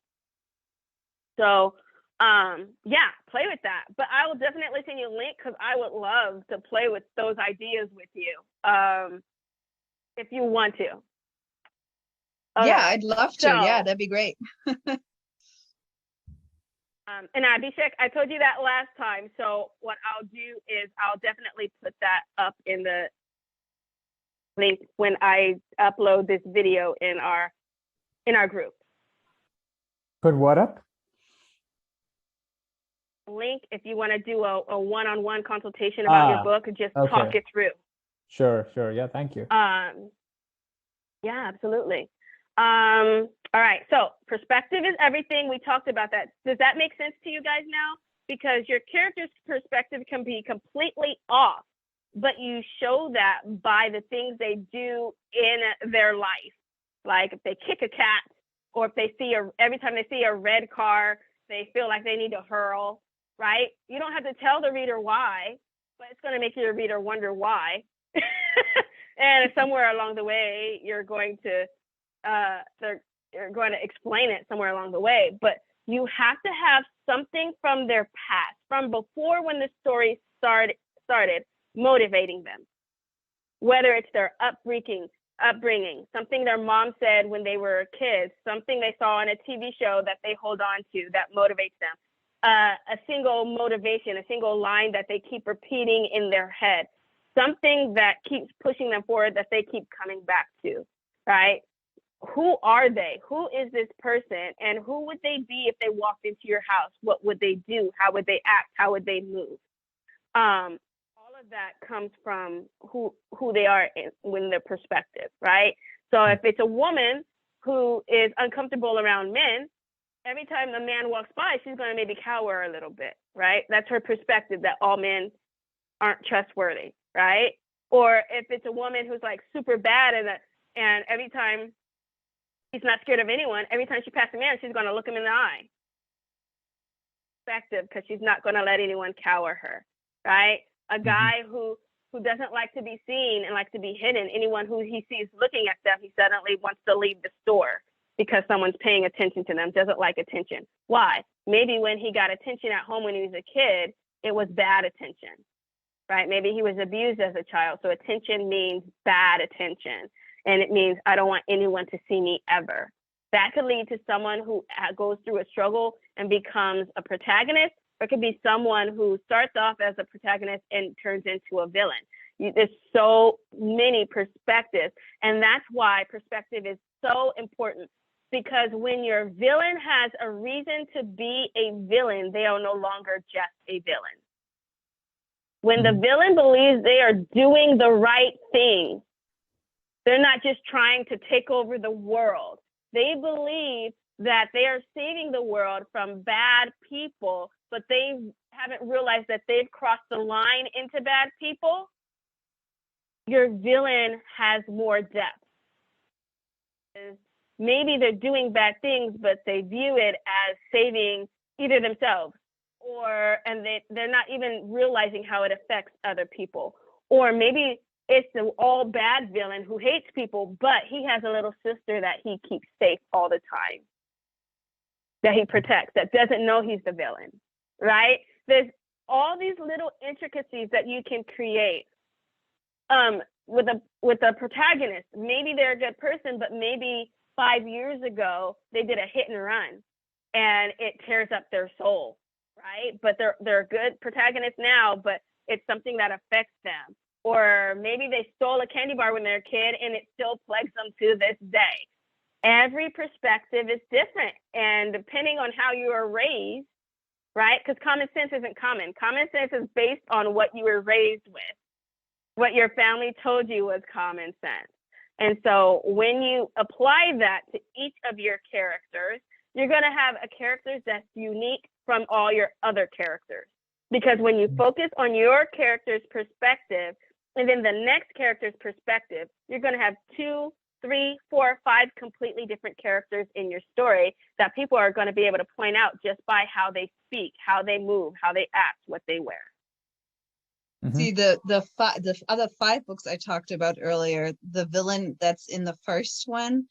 So, yeah, play with that. But I will definitely send you a link because I would love to play with those ideas with you, if you want to. Okay. Yeah, I'd love to. Yeah, that'd be great. And Abhishek, I told you that last time. So what I'll do is I'll definitely put that up in the link when I upload this video in our group. Put what up? Link if you want to do a one-on-one consultation about your book and just talk it through. Sure. Yeah, thank you. Yeah, absolutely. All right, so perspective is everything. We talked about that. Does that make sense to you guys now? Because your character's perspective can be completely off, but you show that by the things they do in their life. Like if they kick a cat, or if they see every time they see a red car, they feel like they need to hurl, right? You don't have to tell the reader why, but it's going to make your reader wonder why. And somewhere along the way, you're going to explain it somewhere along the way. But you have to have something from their past, from before when the story started, motivating them. Whether it's their upbringing, something their mom said when they were kids, something they saw on a TV show that they hold on to that motivates them. A single motivation, a single line that they keep repeating in their head, something that keeps pushing them forward that they keep coming back to, right? Who are they? Who is this person? And who would they be if they walked into your house? What would they do? How would they act? How would they move? All of that comes from who they are in their perspective, right? So if it's a woman who is uncomfortable around men, every time a man walks by, she's going to maybe cower a little bit, right? That's her perspective, that all men aren't trustworthy, right? Or if it's a woman who's like super bad and every time she's not scared of anyone, every time she passes a man, she's going to look him in the eye. Perspective, because she's not going to let anyone cower her, right? A guy who doesn't like to be seen and likes to be hidden, anyone who he sees looking at them, he suddenly wants to leave the store because someone's paying attention to them, doesn't like attention. Why? Maybe when he got attention at home when he was a kid, it was bad attention, right? Maybe he was abused as a child. So attention means bad attention. And it means I don't want anyone to see me ever. That could lead to someone who goes through a struggle and becomes a protagonist. Or it could be someone who starts off as a protagonist and turns into a villain. There's so many perspectives. And that's why perspective is so important. Because when your villain has a reason to be a villain, they are no longer just a villain. When the villain believes they are doing the right thing, they're not just trying to take over the world. They believe that they are saving the world from bad people, but they haven't realized that they've crossed the line into bad people. Your villain has more depth. Maybe they're doing bad things, but they view it as saving either themselves and they're not even realizing how it affects other people. Or maybe it's the all bad villain who hates people, but he has a little sister that he keeps safe all the time, that he protects, that doesn't know he's the villain, right? There's all these little intricacies that you can create with a protagonist. Maybe they're a good person, but maybe 5 years ago they did a hit and run and it tears up their soul, right? But they're a good protagonist now, but it's something that affects them. Or maybe they stole a candy bar when they're a kid and it still plagues them to this day. Every perspective is different. And depending on how you are raised, right? Because common sense isn't common. Common sense is based on what you were raised with, what your family told you was common sense. And so when you apply that to each of your characters, you're going to have a character that's unique from all your other characters. Because when you focus on your character's perspective and then the next character's perspective, you're going to have 2, 3, 4, 5 completely different characters in your story that people are going to be able to point out just by how they speak, how they move, how they act, what they wear. See, the other 5 books I talked about earlier, the villain that's in the first one,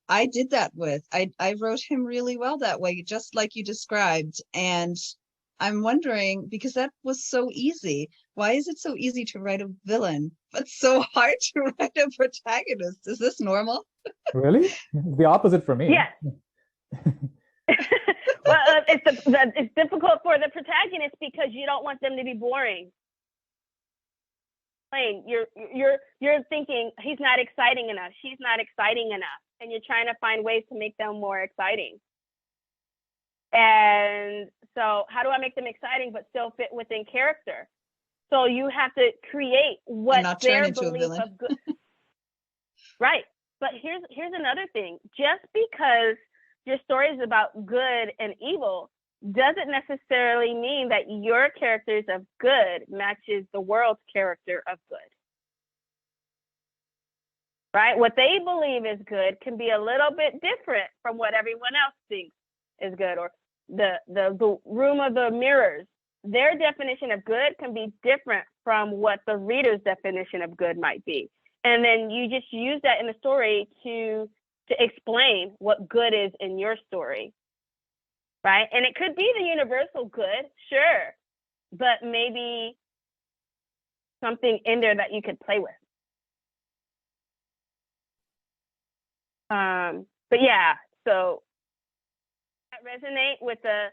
I did that with. I wrote him really well that way, just like you described. And I'm wondering, because that was so easy, why is it so easy to write a villain, but so hard to write a protagonist? Is this normal? Really? The opposite for me. Yes. Well, it's difficult for the protagonist because you don't want them to be boring. You're thinking he's not exciting enough, she's not exciting enough, and you're trying to find ways to make them more exciting. And so how do I make them exciting but still fit within character? So you have to create what their belief of good. Right. But here's another thing. Just because your story is about good and evil doesn't necessarily mean that your characters of good matches the world's character of good. Right? What they believe is good can be a little bit different from what everyone else thinks is good. Or the room of the mirrors, their definition of good can be different from what the reader's definition of good might be. And then you just use that in the story to explain what good is in your story. Right? And it could be the universal good, sure, but maybe something in there that you could play with. But yeah, so that resonate with the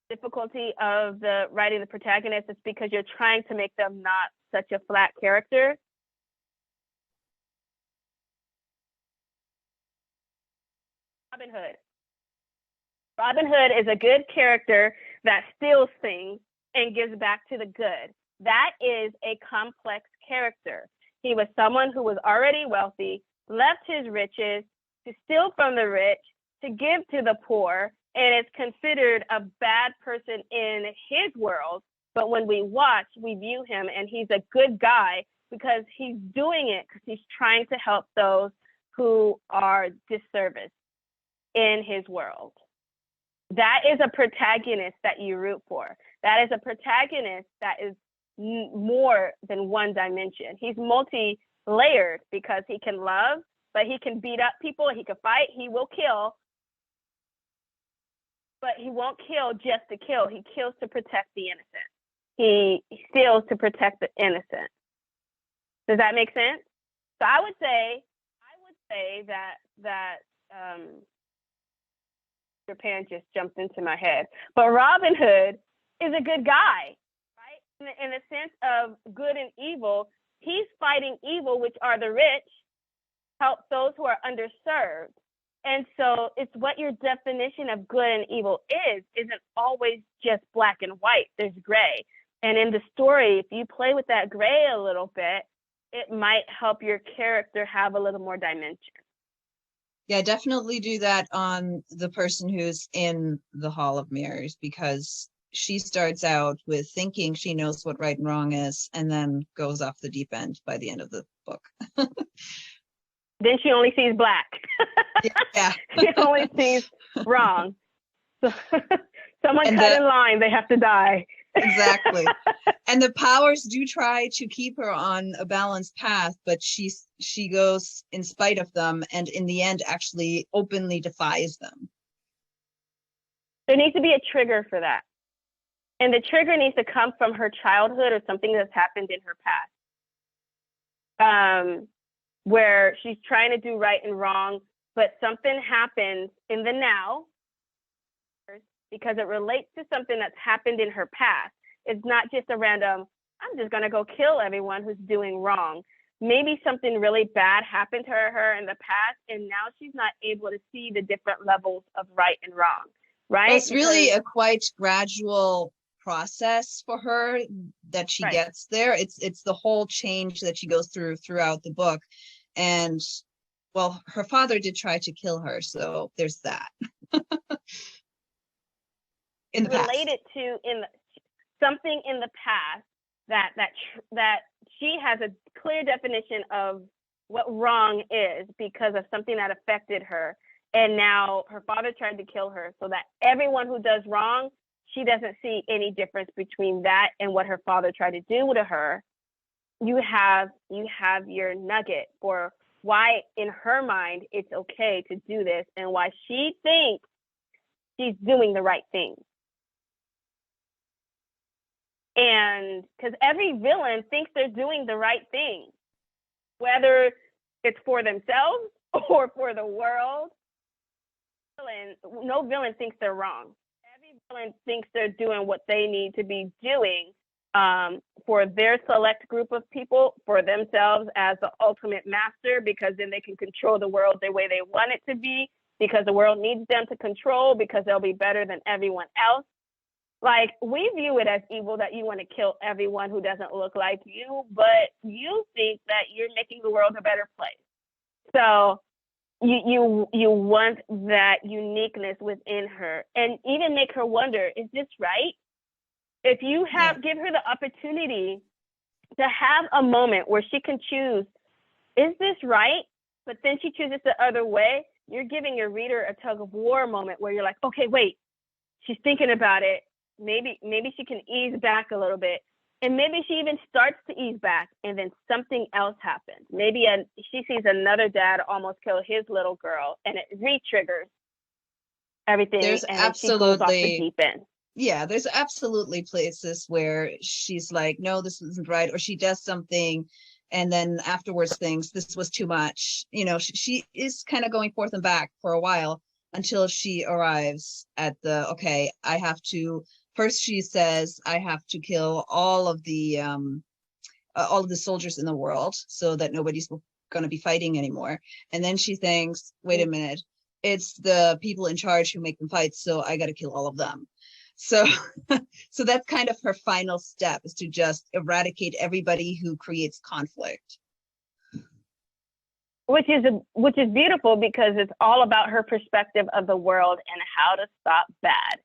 difficulty of the writing the protagonist. It's because you're trying to make them not such a flat character. Robin Hood. Robin Hood is a good character that steals things and gives back to the good. That is a complex character. He was someone who was already wealthy, left his riches to steal from the rich, to give to the poor, and is considered a bad person in his world. But when we watch, we view him and he's a good guy because he's doing it because he's trying to help those who are disserviced in his world. That is a protagonist that you root for. That is a protagonist that is more than one dimension. He's multi-layered because he can love, but he can beat up people, he can fight, he will kill. But he won't kill just to kill. He kills to protect the innocent. He steals to protect the innocent. Does that make sense? So I would say that Japan just jumped into my head. But Robin Hood is a good guy, right? In the sense of good and evil, he's fighting evil, which are the rich, help those who are underserved. And so it's what your definition of good and evil isn't always just black and white. There's gray. And in the story, if you play with that gray a little bit, it might help your character have a little more dimension. Yeah, definitely do that on the person who's in the Hall of Mirrors, because she starts out with thinking she knows what right and wrong is and then goes off the deep end by the end of the book. Then she only sees black. Yeah. She only sees wrong. So, someone cut in line, they have to die. Exactly. And the powers do try to keep her on a balanced path, but she goes in spite of them, and in the end actually openly defies them. There needs to be a trigger for that. And the trigger needs to come from her childhood or something that's happened in her past. Where she's trying to do right and wrong, but something happens in the now because it relates to something that's happened in her past. It's not just a random, I'm just going to go kill everyone who's doing wrong. Maybe something really bad happened to her in the past, and now she's not able to see the different levels of right and wrong, right? Well, it's really a quite gradual process for her that she gets there. It's the whole change that she goes through throughout the book. And well, her father did try to kill her, so there's that. In the related past. To something in the past that she has a clear definition of what wrong is because of something that affected her, and now her father tried to kill her, so that everyone who does wrong, she doesn't see any difference between that and what her father tried to do to her. You have your nugget for why in her mind it's okay to do this and why she thinks she's doing the right thing. And because every villain thinks they're doing the right thing, whether it's for themselves or for the world. No villain thinks they're wrong. Every villain thinks they're doing what they need to be doing for their select group of people, for themselves as the ultimate master, because then they can control the world the way they want it to be, because the world needs them to control, because they'll be better than everyone else. Like, we view it as evil that you want to kill everyone who doesn't look like you, but you think that you're making the world a better place. So you want that uniqueness within her, and even make her wonder, is this right? If you give her the opportunity to have a moment where she can choose, is this right? But then she chooses the other way, you're giving your reader a tug of war moment where you're like, okay, wait, she's thinking about it. Maybe she can ease back a little bit. And maybe she even starts to ease back, and then something else happens. Maybe she sees another dad almost kill his little girl, and it re-triggers everything. There's and absolutely, she goes off the deep end. Yeah, there's absolutely places where she's like, no, this isn't right, or she does something and then afterwards thinks this was too much. You know, she is kind of going forth and back for a while until she arrives at the, okay, I have to, first she says, I have to kill all of the soldiers in the world so that nobody's going to be fighting anymore. And then she thinks, wait a minute, it's the people in charge who make them fight, so I got to kill all of them. So so that's kind of her final step, is to just eradicate everybody who creates conflict. Which is beautiful, because it's all about her perspective of the world and how to stop bad.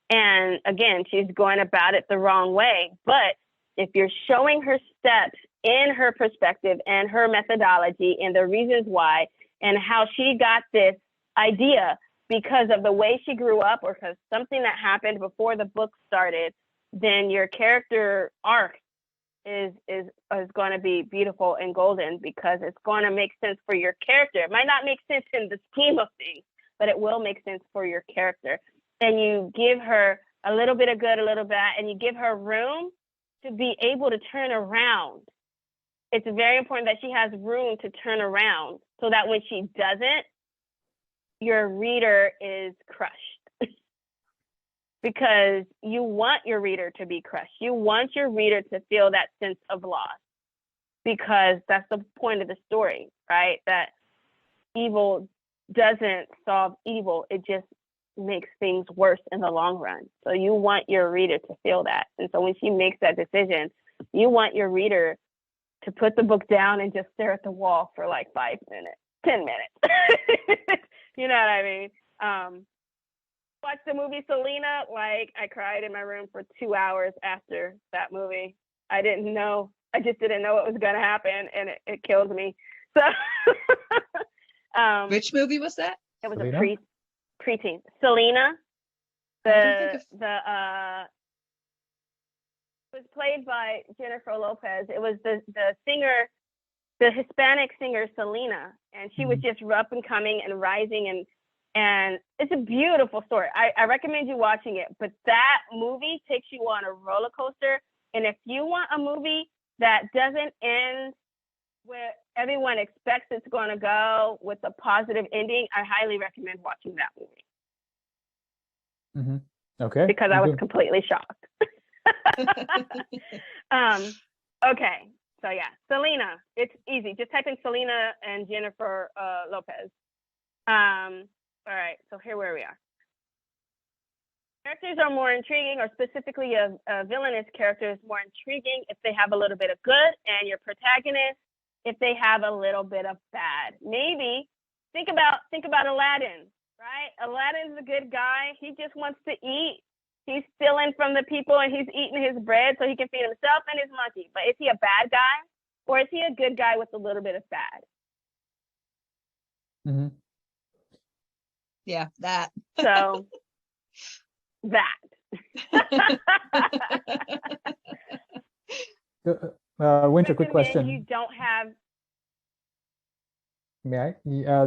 And again, she's going about it the wrong way. But if you're showing her steps in her perspective and her methodology and the reasons why and how she got this idea because of the way she grew up or because something that happened before the book started, then your character arc is going to be beautiful and golden, because it's going to make sense for your character. It might not make sense in the scheme of things, but it will make sense for your character. And you give her a little bit of good, a little bad, and you give her room to be able to turn around. It's very important that she has room to turn around, so that when she doesn't, your reader is crushed. Because you want your reader to be crushed. You want your reader to feel that sense of loss, because that's the point of the story, right? That evil doesn't solve evil. It just makes things worse in the long run. So you want your reader to feel that. And so when she makes that decision, you want your reader to put the book down and just stare at the wall for like 5 minutes, 10 minutes. You know what I mean? Watch the movie Selena. Like, I cried in my room for 2 hours after that movie. I just didn't know what was going to happen, and it killed me. So, which movie was that? It was Selena? a preteen. Selena. was played by Jennifer Lopez. It was the singer, the Hispanic singer Selena, and she was just up and coming and rising, and it's a beautiful story. I recommend you watching it. But that movie takes you on a roller coaster, and if you want a movie that doesn't end where everyone expects it's going to go with a positive ending, I highly recommend watching that movie. Okay. Because I was completely shocked. Okay, so yeah, Selena. It's easy. Just type in Selena and Jennifer Lopez. All right, so here where we are. Characters are more intriguing, or specifically a villainous character is more intriguing if they have a little bit of good, and your protagonist if they have a little bit of bad. Maybe think about Aladdin, right? Aladdin's a good guy. He just wants to eat. He's stealing from the people and he's eating his bread so he can feed himself and his monkey. But is he a bad guy, or is he a good guy with a little bit of bad? Yeah, that. So that. Winter, quick question. You don't have. May I?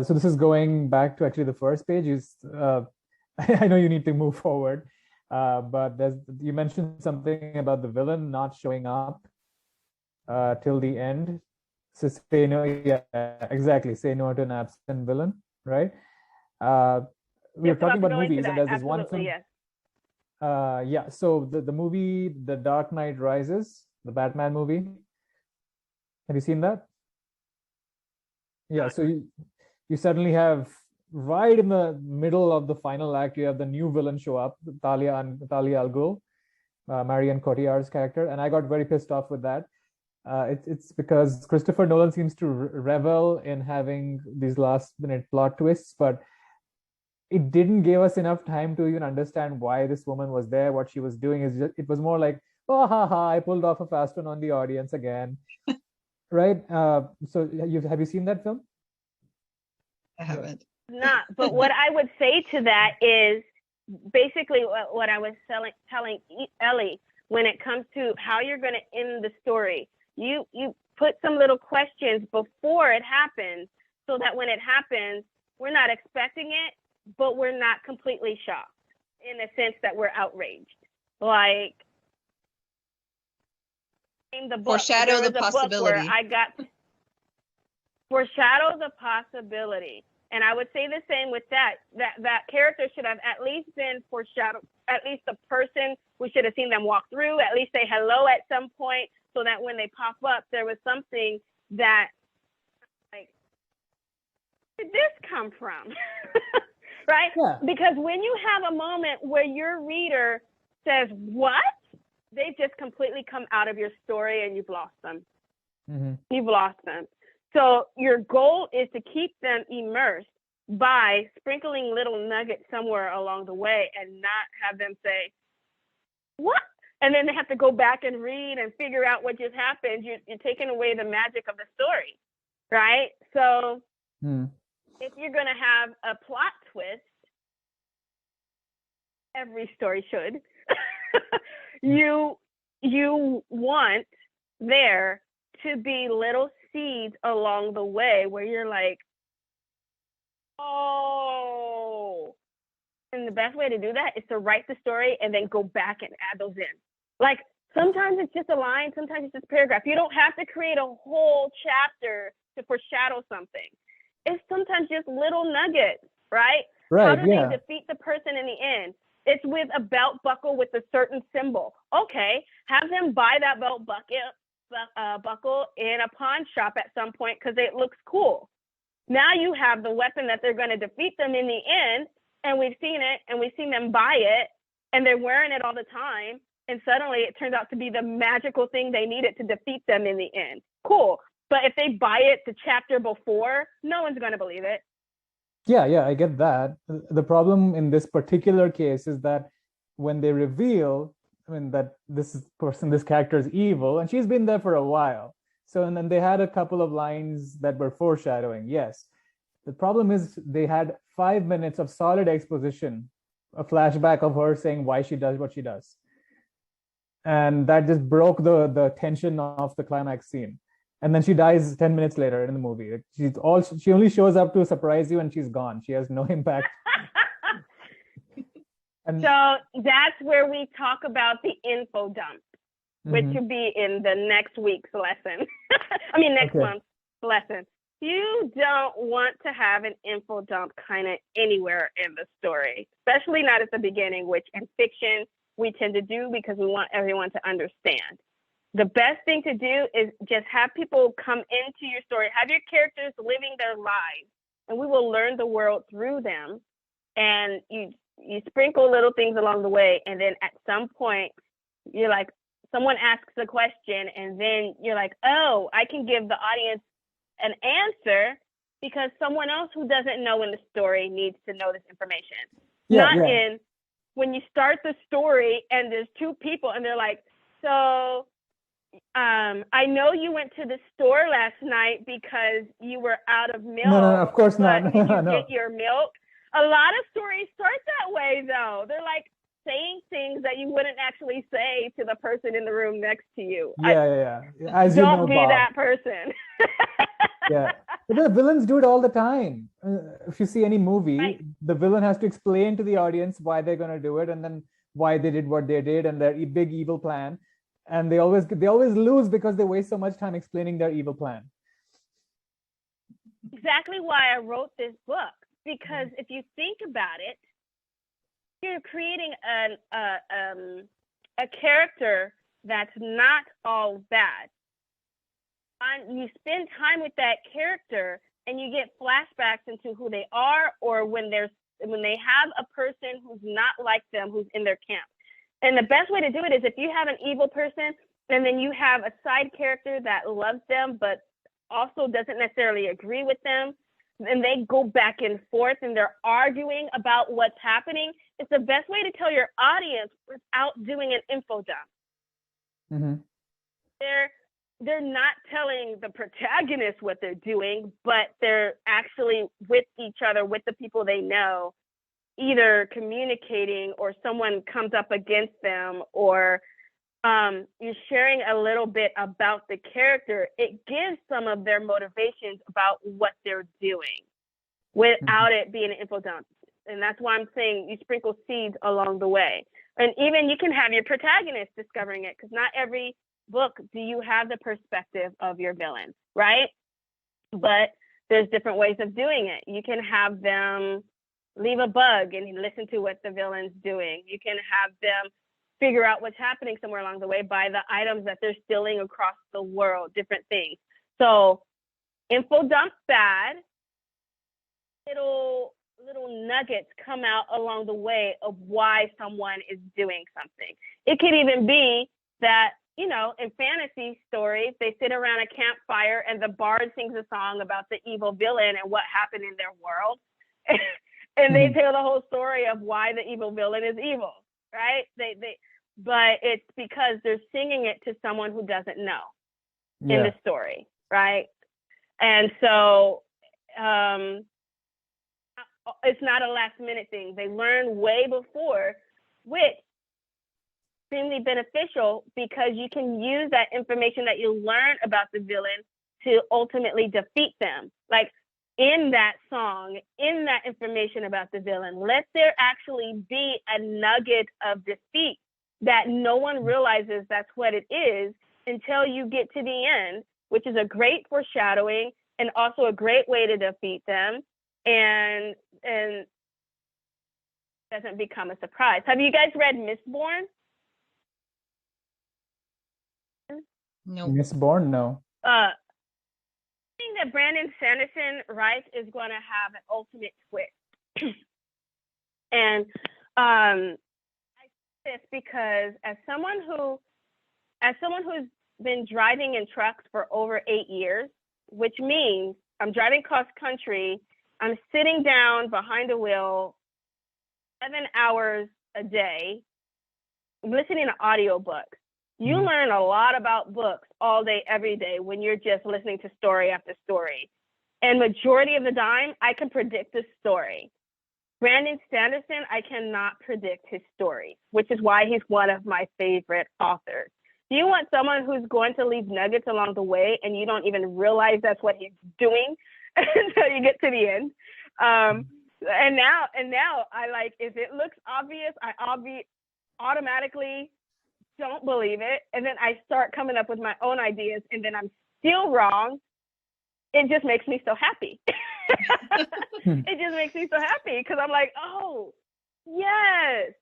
So this is going back to actually the first page. I know you need to move forward, but you mentioned something about the villain not showing up till the end. So say no, yeah, exactly. Say no to an absent villain, right? We were talking about movies, and there's this one film. Yes. Yeah. So the movie, The Dark Knight Rises, the Batman movie. Have you seen that? Yeah. So you suddenly have, right in the middle of the final act, you have the new villain show up, Talia al Ghul, Marion Cotillard's character, and I got very pissed off with that. It's because Christopher Nolan seems to revel in having these last-minute plot twists, but it didn't give us enough time to even understand why this woman was there, what she was doing. It was more like, oh, ha, ha, I pulled off a fast one on the audience again. Right? So have you seen that film? I haven't. Not, but what I would say to that is basically what I was telling Ellie when it comes to how you're going to end the story. You put some little questions before it happens so that when it happens, we're not expecting it, but we're not completely shocked in the sense that we're outraged. Like in the book, foreshadow the possibility. Foreshadow the possibility. And I would say the same with that character should have at least been foreshadowed, at least the person, we should have seen them walk through, at least say hello at some point, so that when they pop up, there was something that, like, where did this come from? Right? Yeah. Because when you have a moment where your reader says, what? They've just completely come out of your story and you've lost them. You've lost them. So your goal is to keep them immersed by sprinkling little nuggets somewhere along the way and not have them say, what? And then they have to go back and read and figure out what just happened. You're taking away the magic of the story, right? So if you're going to have a plot twist, every story should, you want there to be little seeds along the way where you're like, oh. And the best way to do that is to write the story and then go back and add those in. Like sometimes it's just a line, sometimes it's just a paragraph. You don't have to create a whole chapter to foreshadow something. It's sometimes just little nuggets, right? How do they defeat the person in the end? It's with a belt buckle with a certain symbol. Okay, have them buy that belt buckle in a pawn shop at some point because it looks cool. Now you have the weapon that they're going to defeat them in the end, and we've seen it, and we've seen them buy it, and they're wearing it all the time, and suddenly it turns out to be the magical thing they needed to defeat them in the end. Cool. But if they buy it the chapter before, no one's going to believe it. Yeah, I get that. The problem in this particular case is that when they reveal, that this character is evil, and she's been there for a while. So, and then they had a couple of lines that were foreshadowing. Yes. The problem is they had 5 minutes of solid exposition, a flashback of her saying why she does what she does. and that just broke the tension of the climax scene. And then she dies 10 minutes later in the movie. She only shows up to surprise you, and she's gone. She has no impact. And So that's where we talk about the info dump, which Mhm. will be in the next week's lesson. I mean, next Okay. month's lesson. You don't want to have an info dump kind of anywhere in the story, especially not at the beginning, which in fiction we tend to do because we want everyone to understand. The best thing to do is just have people come into your story, have your characters living their lives, and we will learn the world through them. And you sprinkle little things along the way, and then at some point you're like, someone asks a question, and then you're like, oh, I can give the audience an answer because someone else who doesn't know in the story needs to know this information. Yeah, Not yeah. in when you start the story and there's two people and they're like, so I know you went to the store last night because you were out of milk. No, of course but not. Did you No. get your milk? A lot of stories start that way, though. They're like saying things that you wouldn't actually say to the person in the room next to you. Yeah. As you Don't know, be Bob. that person. Yeah. But the villains do it all the time. If you see any movie, Right. the villain has to explain to the audience why they're going to do it, and then why they did what they did, and their big evil plan. And they always lose because they waste so much time explaining their evil plan. Exactly why I wrote this book, because if you think about it, you're creating a character that's not all bad. And you spend time with that character and you get flashbacks into who they are, or when they have a person who's not like them, who's in their camp. And the best way to do it is if you have an evil person and then you have a side character that loves them but also doesn't necessarily agree with them, and they go back and forth and they're arguing about what's happening. It's the best way to tell your audience without doing an info dump. Mm-hmm. They're not telling the protagonist what they're doing, but they're actually with each other, with the people they know, either communicating or someone comes up against them, or you're sharing a little bit about the character. It gives some of their motivations about what they're doing without it being an info dump. And that's why I'm saying you sprinkle seeds along the way. And even you can have your protagonist discovering it, because not every book do you have the perspective of your villain, right? But there's different ways of doing it. You can have them leave a bug and listen to what the villain's doing. You can have them figure out what's happening somewhere along the way by the items that they're stealing across the world, different things. So info dump bad, little nuggets come out along the way of why someone is doing something. It could even be that, you know, in fantasy stories, they sit around a campfire and the bard sings a song about the evil villain and what happened in their world. And they tell the whole story of why the evil villain is evil, right? But it's because they're singing it to someone who doesn't know in the story, right? And so it's not a last minute thing. They learn way before, which is extremely beneficial because you can use that information that you learn about the villain to ultimately defeat them. Like in that song, in that information about the villain, let there actually be a nugget of defeat that no one realizes that's what it is until you get to the end, which is a great foreshadowing and also a great way to defeat them, and doesn't become a surprise. Have you guys read Mistborn? No. Mistborn, no. Thing that Brandon Sanderson writes is going to have an ultimate twist. And I say this because as someone who's been driving in trucks for over 8 years, which means I'm driving cross country, I'm sitting down behind a wheel 7 hours a day, listening to audiobooks. You learn a lot about books all day, every day when you're just listening to story after story. And majority of the time, I can predict the story. Brandon Sanderson, I cannot predict his story, which is why he's one of my favorite authors. Do you want someone who's going to leave nuggets along the way and you don't even realize that's what he's doing until you get to the end? And now I like, if it looks obvious, I automatically don't believe it. And then I start coming up with my own ideas and then I'm still wrong. It just makes me so happy. It just makes me so happy because I'm like, oh, yes.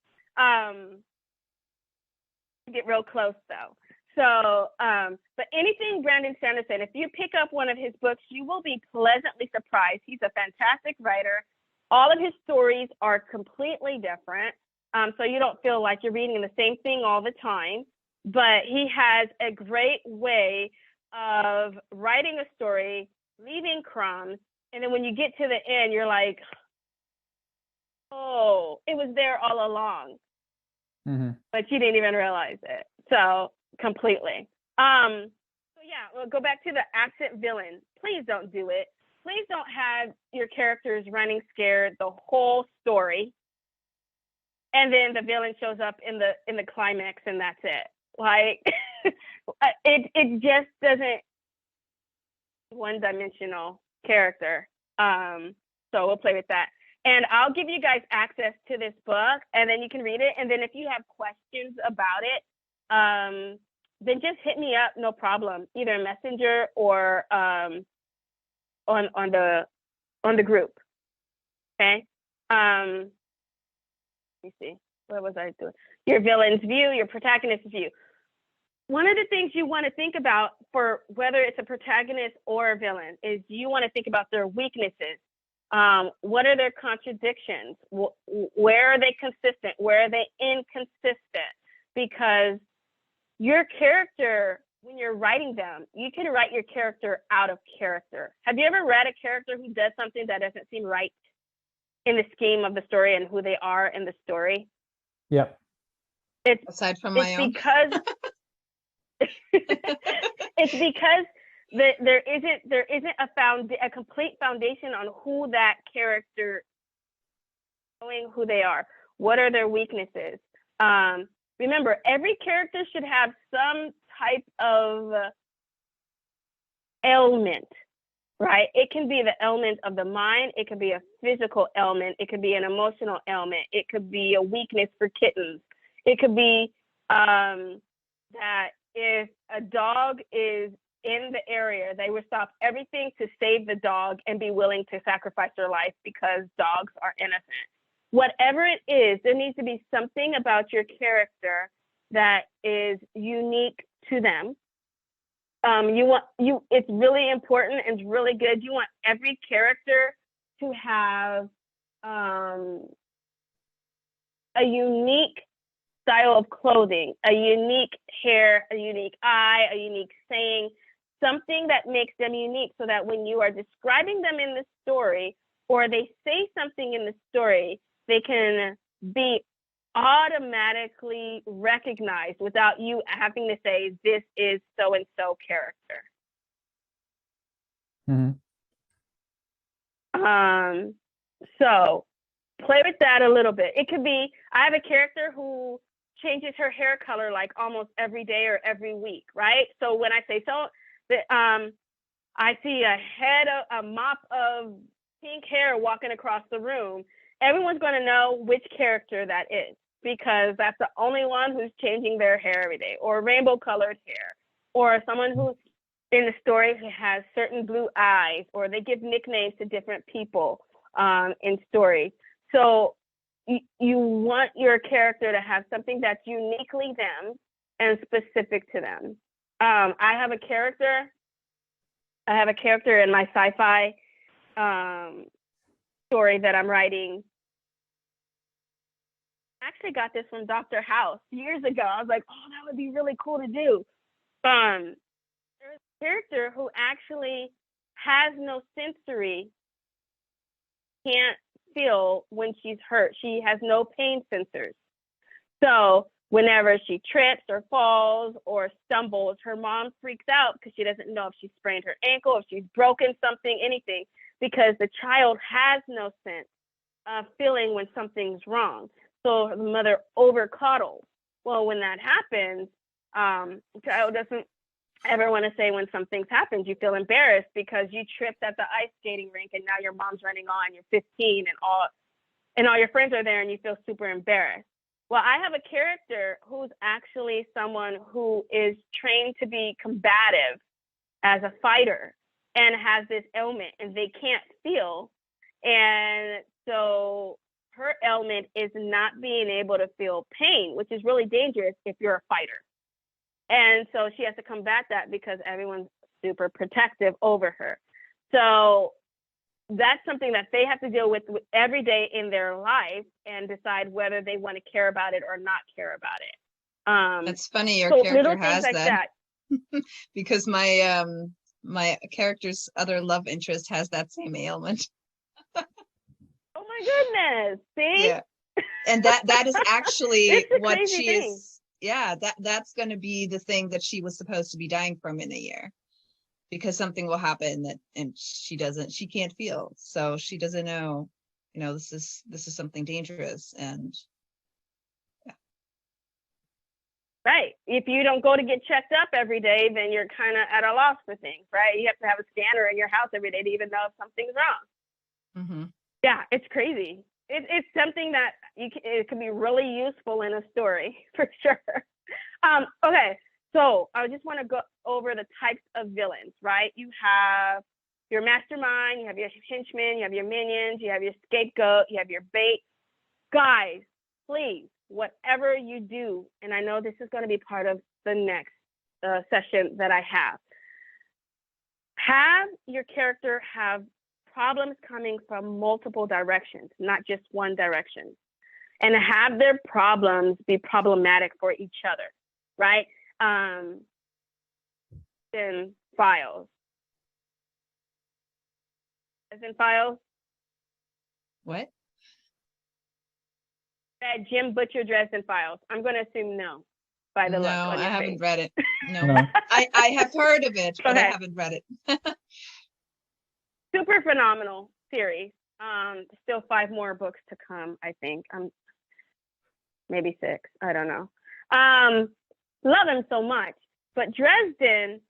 Get real close though. So, but anything Brandon Sanderson, if you pick up one of his books, you will be pleasantly surprised. He's a fantastic writer. All of his stories are completely different. So you don't feel like you're reading the same thing all the time, but he has a great way of writing a story, leaving crumbs. And then when you get to the end, you're like, oh, it was there all along. But you didn't even realize it. So completely. So yeah, we'll go back to the accent villain. Please don't do it. Please don't have your characters running scared the whole story. And then the villain shows up in the climax and that's it. Like it just doesn't one-dimensional character. So we'll play with that. And I'll give you guys access to this book and then you can read it. And then if you have questions about it, then just hit me up, no problem. Either Messenger or on the group. Okay. Let me see. What was I doing? Your villain's view, your protagonist's view. One of the things you want to think about for whether it's a protagonist or a villain is you want to think about their weaknesses. What are their contradictions? Where are they consistent? Where are they inconsistent? Because your character, when you're writing them, you can write your character out of character. Have you ever read a character who does something that doesn't seem right in the scheme of the story and who they are in the story? Yep. Aside from my own. Because it's because there isn't a complete foundation on who that character, knowing who they are. What are their weaknesses? Remember, every character should have some type of ailment, right? It can be the ailment of the mind. It could be a physical ailment. It could be an emotional ailment. It could be a weakness for kittens. It could be that if a dog is in the area, they would stop everything to save the dog and be willing to sacrifice their life because dogs are innocent. Whatever it is, there needs to be something about your character that is unique to them. It's really important and it's really good. You want every character to have a unique style of clothing, a unique hair, a unique eye, a unique saying, something that makes them unique so that when you are describing them in the story or they say something in the story, they can be automatically recognized without you having to say, this is so-and-so character. So play with that a little bit. It could be, I have a character who changes her hair color like almost every day or every week, right? So when I say I see a mop of pink hair walking across the room, everyone's going to know which character that is because that's the only one who's changing their hair every day, or rainbow colored hair, or someone who's in the story who has certain blue eyes, or they give nicknames to different people in stories. So you want your character to have something that's uniquely them and specific to them. I have a character in my sci-fi story that I'm writing. I actually got this from Dr. House years ago. I was like, oh, that would be really cool to do. There's a character who actually has no sensory, can't feel when she's hurt. She has no pain sensors. So whenever she trips or falls or stumbles, her mom freaks out because she doesn't know if she sprained her ankle, if she's broken something, anything, because the child has no sense feeling when something's wrong. So the mother over coddles. Well, when that happens, child doesn't ever want to say when something's happened. You feel embarrassed because you tripped at the ice skating rink and now your mom's running on. You're 15 and all your friends are there and you feel super embarrassed. Well, I have a character who's actually someone who is trained to be combative as a fighter and has this ailment and they can't feel. And so her ailment is not being able to feel pain, which is really dangerous if you're a fighter. And so she has to combat that because everyone's super protective over her. So that's something that they have to deal with every day in their life and decide whether they want to care about it or not care about it. That's funny. Your so character little things has like that. Because my my character's other love interest has that same ailment. Oh my goodness! See, Yeah, and that is actually It's a what crazy she thing. is. Yeah, that's going to be the thing that she was supposed to be dying from in a year, because something will happen and she can't feel, so she doesn't know. This is something dangerous, and right. If you don't go to get checked up every day, then you're kind of at a loss for things, right? You have to have a scanner in your house every day to even know if something's wrong. mm-hmm. Yeah, it's crazy. It's something that it can be really useful in a story for sure. Okay, so I just want to go over the types of villains, right? You have your mastermind, you have your henchmen, you have your minions, you have your scapegoat, you have your bait. Guys, please, whatever you do, and I know this is going to be part of the next session that I have your character have problems coming from multiple directions, not just one direction, and have their problems be problematic for each other, right? In Files. As in Files? What? That Jim Butcher Dresden Files. I'm going to assume no, by the look No, on I your haven't face. read it. No, No. I have heard of it, but I Okay. haven't read it. Super phenomenal series. Still 5 more books to come, I think. Maybe 6. I don't know. Love him so much. But Dresden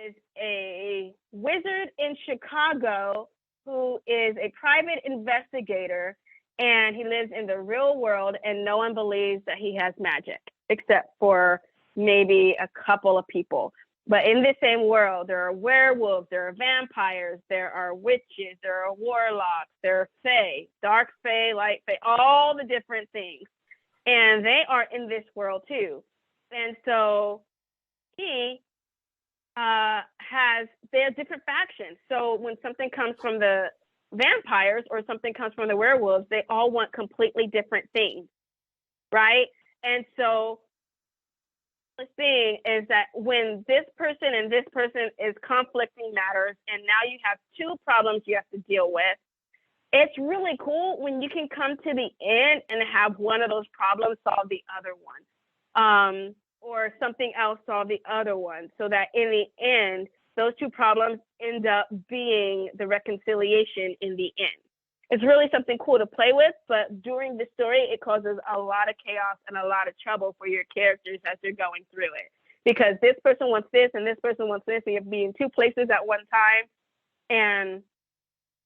is a wizard in Chicago who is a private investigator, and he lives in the real world, and no one believes that he has magic, except for maybe a couple of people. But in the same world, there are werewolves, there are vampires, there are witches, there are warlocks, there are fae, dark fae, light fae, all the different things. And they are in this world too. And so he they're different factions. So when something comes from the vampires or something comes from the werewolves, they all want completely different things, right? And so the thing is that when this person and this person is conflicting matters, and now you have 2 problems you have to deal with, it's really cool when you can come to the end and have one of those problems solve the other one, or something else solve the other one, so that in the end, those 2 problems end up being the reconciliation in the end. It's really something cool to play with, but during the story, it causes a lot of chaos and a lot of trouble for your characters as they're going through it. Because this person wants this and this person wants this, and you have to be in 2 places at one time. And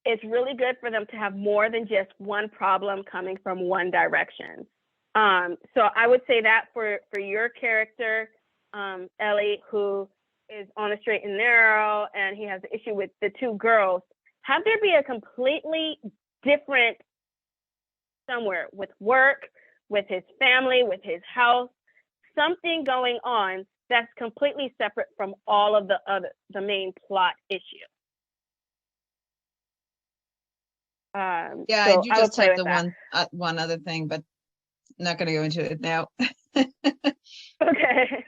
it's really good for them to have more than just one problem coming from one direction. So I would say that for your character, Ellie, who is on the straight and narrow, and he has an issue with the 2 girls, have there be a completely different somewhere with work, with his family, with his house, something going on that's completely separate from all of the main plot issue. Yeah, so I do I would just play have with the that. one other thing, but I'm not going to go into it now. Okay.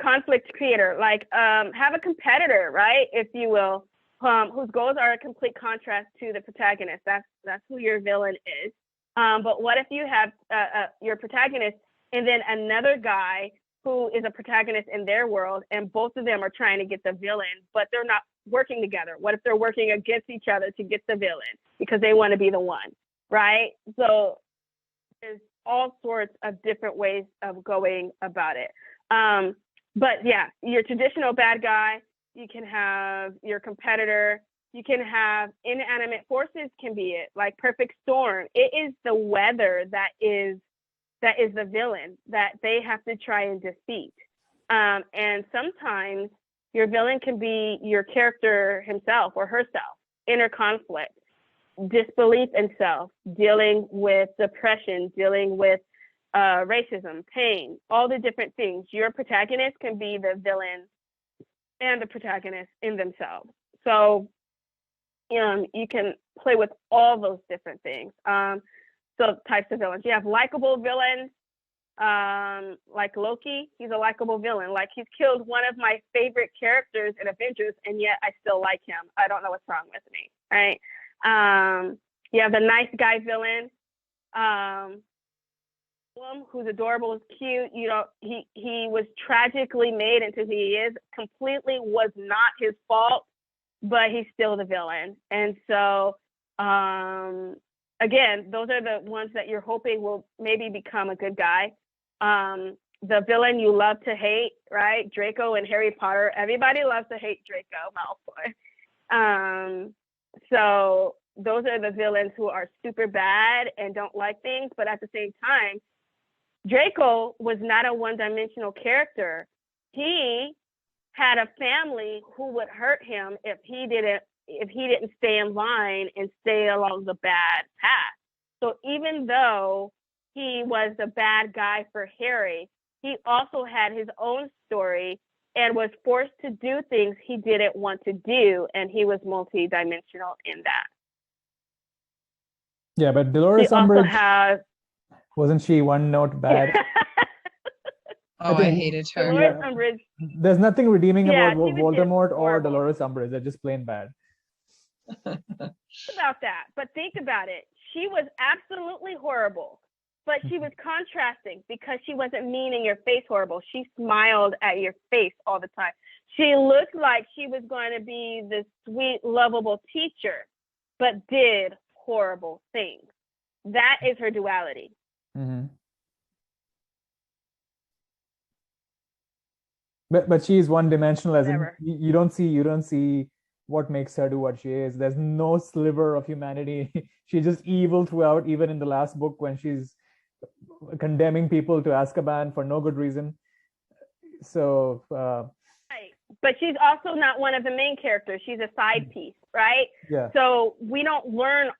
Conflict creator, like have a competitor, right, if you will, whose goals are a complete contrast to the protagonist. That's who your villain is. But what if you have your protagonist and then another guy who is a protagonist in their world, and both of them are trying to get the villain, but they're not working together? What if they're working against each other to get the villain because they want to be the one, right? So there's all sorts of different ways of going about it. But yeah, your traditional bad guy, you can have your competitor, you can have inanimate forces can be it, like Perfect Storm. It is the weather that is the villain that they have to try and defeat. And sometimes your villain can be your character himself or herself, inner conflict, disbelief in self, dealing with depression, dealing with racism, pain, all the different things. Your protagonist can be the villain and the protagonist in themselves. So you can play with all those different things. So types of villains. You have likable villains, like Loki. He's a likable villain. Like, he's killed one of my favorite characters in Avengers, and yet I still like him. I don't know what's wrong with me, right? You have the nice guy villain, who's adorable, is cute. You know, he was tragically made into who he is. Completely was not his fault, but he's still the villain. And so, again, those are the ones that you're hoping will maybe become a good guy. The villain you love to hate, right? Draco and Harry Potter. Everybody loves to hate Draco Malfoy. So those are the villains who are super bad and don't like things, but at the same time, Draco was not a one-dimensional character. He had a family who would hurt him if he didn't stay in line and stay along the bad path. So even though he was the bad guy for Harry, he also had his own story and was forced to do things he didn't want to do, and he was multi-dimensional in that. Yeah, but Dolores Umbridge, wasn't she one note bad? Oh, I hated her. Dolores Umbridge. There's nothing redeeming about Voldemort or Dolores Umbridge. They're just plain bad. About that, but think about it. She was absolutely horrible, but she was contrasting because she wasn't mean in your face horrible. She smiled at your face all the time. She looked like she was going to be the sweet, lovable teacher, but did horrible things. That is her duality. Mm-hmm. But she's one-dimensional, as in you don't see what makes her do what she is. There's no sliver of humanity. She's just evil throughout, even in the last book when she's condemning people to Azkaban for no good reason. So right. But she's also not one of the main characters. She's a side piece, right? Yeah. So we don't learn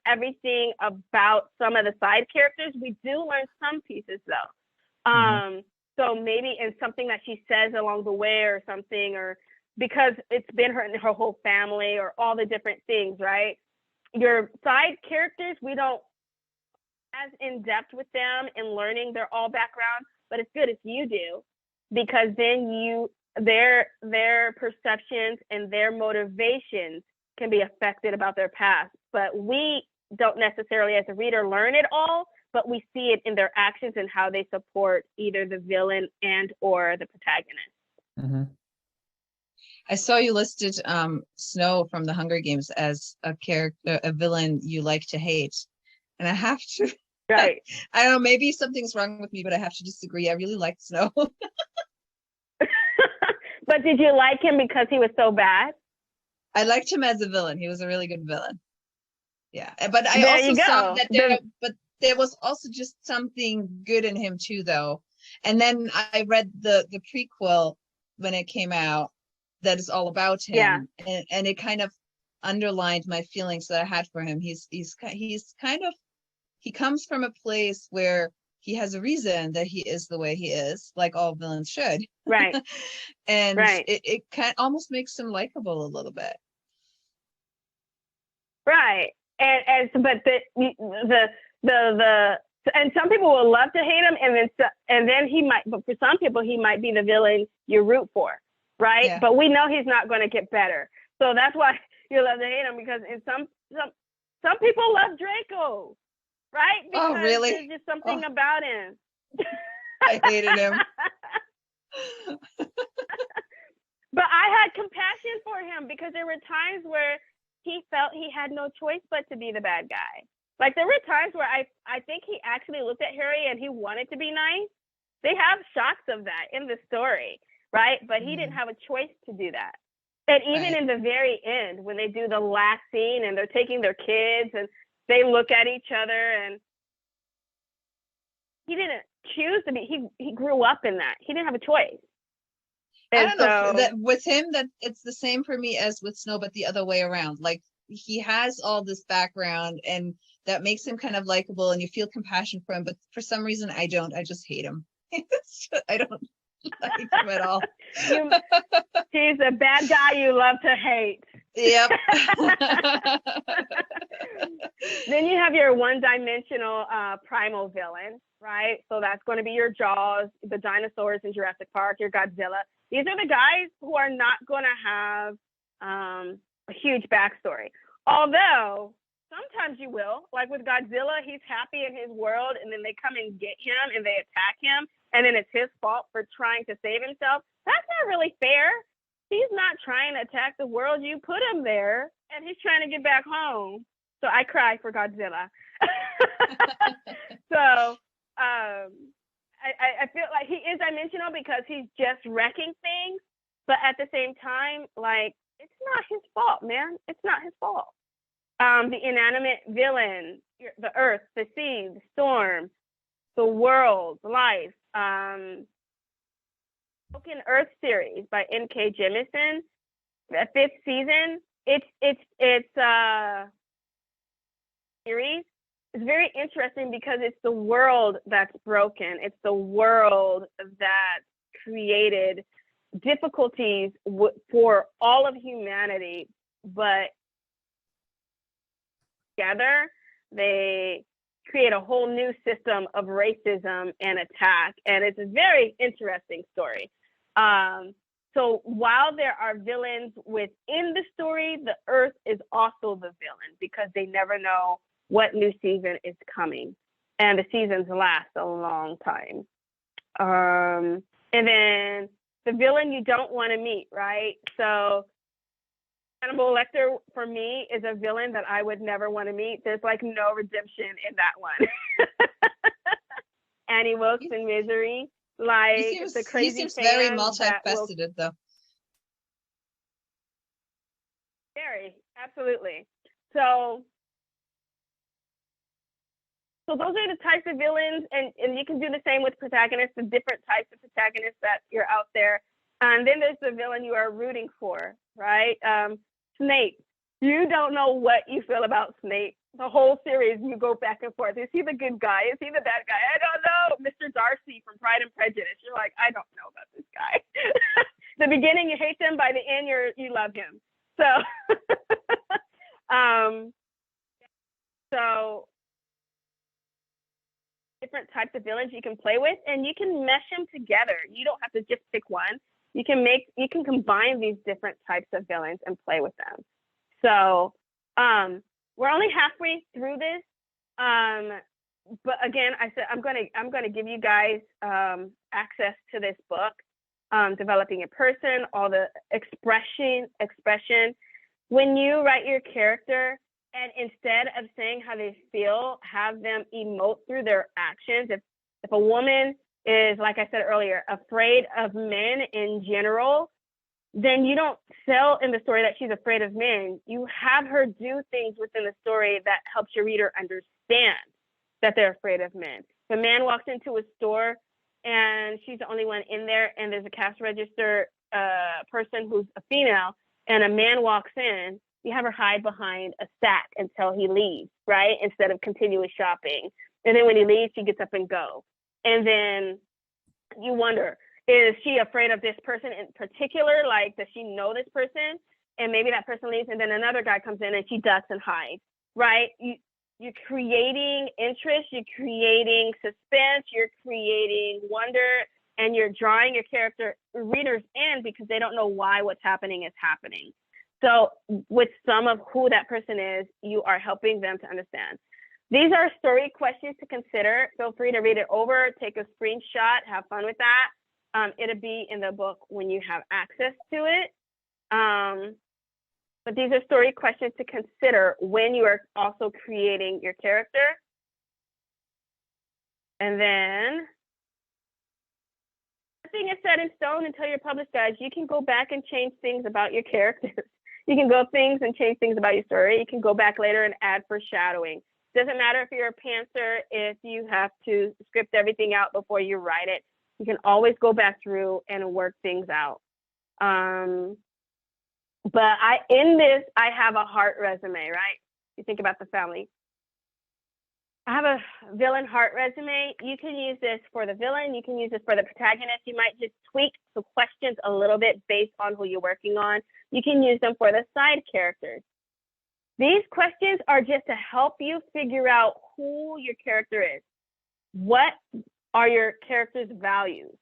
everything about some of the side characters. We do learn some pieces though. So maybe in something that she says along the way or something, or because it's been her and her whole family or all the different things, right? Your side characters, we don't as in depth with them in learning their all background, but it's good if you do, because then their perceptions and their motivations can be affected about their past. But we don't necessarily as a reader learn it all, but we see it in their actions and how they support either the villain and or the protagonist. Mm-hmm. I saw you listed Snow from the Hunger Games as a character, a villain you like to hate. And I have to, right. I don't know, maybe something's wrong with me, but I have to disagree. I really liked Snow. But did you like him because he was so bad? I liked him as a villain. He was a really good villain. Yeah. But I also saw that there was also just something good in him too, though. And then I read the prequel when it came out that is all about him. Yeah. And it kind of underlined my feelings that I had for him. He comes from a place where he has a reason that he is the way he is, like all villains should. Right. And it kind of almost makes him likable a little bit. Right. But and some people will love to hate him, and then he might. But for some people, he might be the villain you root for, right? Yeah. But we know he's not going to get better, so that's why you love to hate him, because in some people love Draco, right? Because really? There's just something about him. I hated him. But I had compassion for him because there were times where he felt he had no choice but to be the bad guy. Like there were times where I think he actually looked at Harry and he wanted to be nice. They have shots of that in the story, right? But he didn't have a choice to do that. And even in the very end, when they do the last scene and they're taking their kids and they look at each other, and he didn't choose to be. He grew up in that. He didn't have a choice. And I don't know that with him, that it's the same for me as with Snow, but the other way around. Like he has all this background and that makes him kind of likable and you feel compassion for him, but for some reason I don't. I just hate him. I don't like him at all. He's a bad guy you love to hate. Yep. Then you have your one-dimensional primal villain, right? So that's going to be your Jaws, the dinosaurs in Jurassic Park, your Godzilla. These are the guys who are not going to have a huge backstory. Although sometimes you will, like with Godzilla, he's happy in his world and then they come and get him and they attack him and then it's his fault for trying to save himself. That's not really fair. He's not trying to attack the world. You put him there and he's trying to get back home. So I cry for Godzilla. So I feel like he is dimensional because he's just wrecking things. But at the same time, like, it's not his fault, man. It's not his fault. The inanimate villain, the earth, the sea, the storm, the world, life. Broken Earth series by N.K. Jemisin, the 5th season. It's series. It's very interesting because it's the world that's broken. It's the world that created difficulties for all of humanity, but together they create a whole new system of racism and attack, and it's a very interesting story. So while there are villains within the story, the Earth is also the villain because they never know what new season is coming, and the seasons last a long time. And then the villain you don't want to meet, right? So Hannibal Lecter, for me, is a villain that I would never want to meet. There's like no redemption in that one. Annie Wilkes in Misery, like the crazy. He seems very multifaceted, though. Very, absolutely. So those are the types of villains, and you can do the same with protagonists, the different types of protagonists that you're out there. And then there's the villain you are rooting for, right? Snape. You don't know what you feel about Snape. The whole series, you go back and forth. Is he the good guy? Is he the bad guy? I don't know. Mr. Darcy from Pride and Prejudice. You're like, I don't know about this guy. The beginning, you hate him. By the end, you love him. So, so different types of villains you can play with, and you can mesh them together. You don't have to just pick one. You can combine these different types of villains and play with them. So we're only halfway through this. But again, I said I'm gonna give you guys access to this book, Developing a Person, all the expression. When you write your character, and instead of saying how they feel, have them emote through their actions. If a woman is, like I said earlier, afraid of men in general, then you don't sell in the story that she's afraid of men. You have her do things within the story that helps your reader understand that they're afraid of men. If a man walks into a store and she's the only one in there and there's a cash register person who's a female and a man walks in, you have her hide behind a sack until he leaves, right? Instead of continuous shopping. And then when he leaves, she gets up and go. And then you wonder, is she afraid of this person in particular? Like, does she know this person? And maybe that person leaves and then another guy comes in and she ducks and hides, right? You're creating interest, you're creating suspense, you're creating wonder, and you're drawing your readers in because they don't know why what's happening is happening. So with some of who that person is, you are helping them to understand. These are story questions to consider. Feel free to read it over, take a screenshot, have fun with that. It'll be in the book when you have access to it. But these are story questions to consider when you are also creating your character. And then, nothing is set in stone until you're published, guys. You can go back and change things about your characters. You can go things and change things about your story. You can go back later and add foreshadowing. Doesn't matter if you're a pantser, if you have to script everything out before you write it. You can always go back through and work things out. But in this, I have a heart resume, right? You think about the family. I have a villain heart resume. You can use this for the villain. You can use this for the protagonist. You might just tweak the questions a little bit based on who you're working on. You can use them for the side characters. These questions are just to help you figure out who your character is. What are your character's values?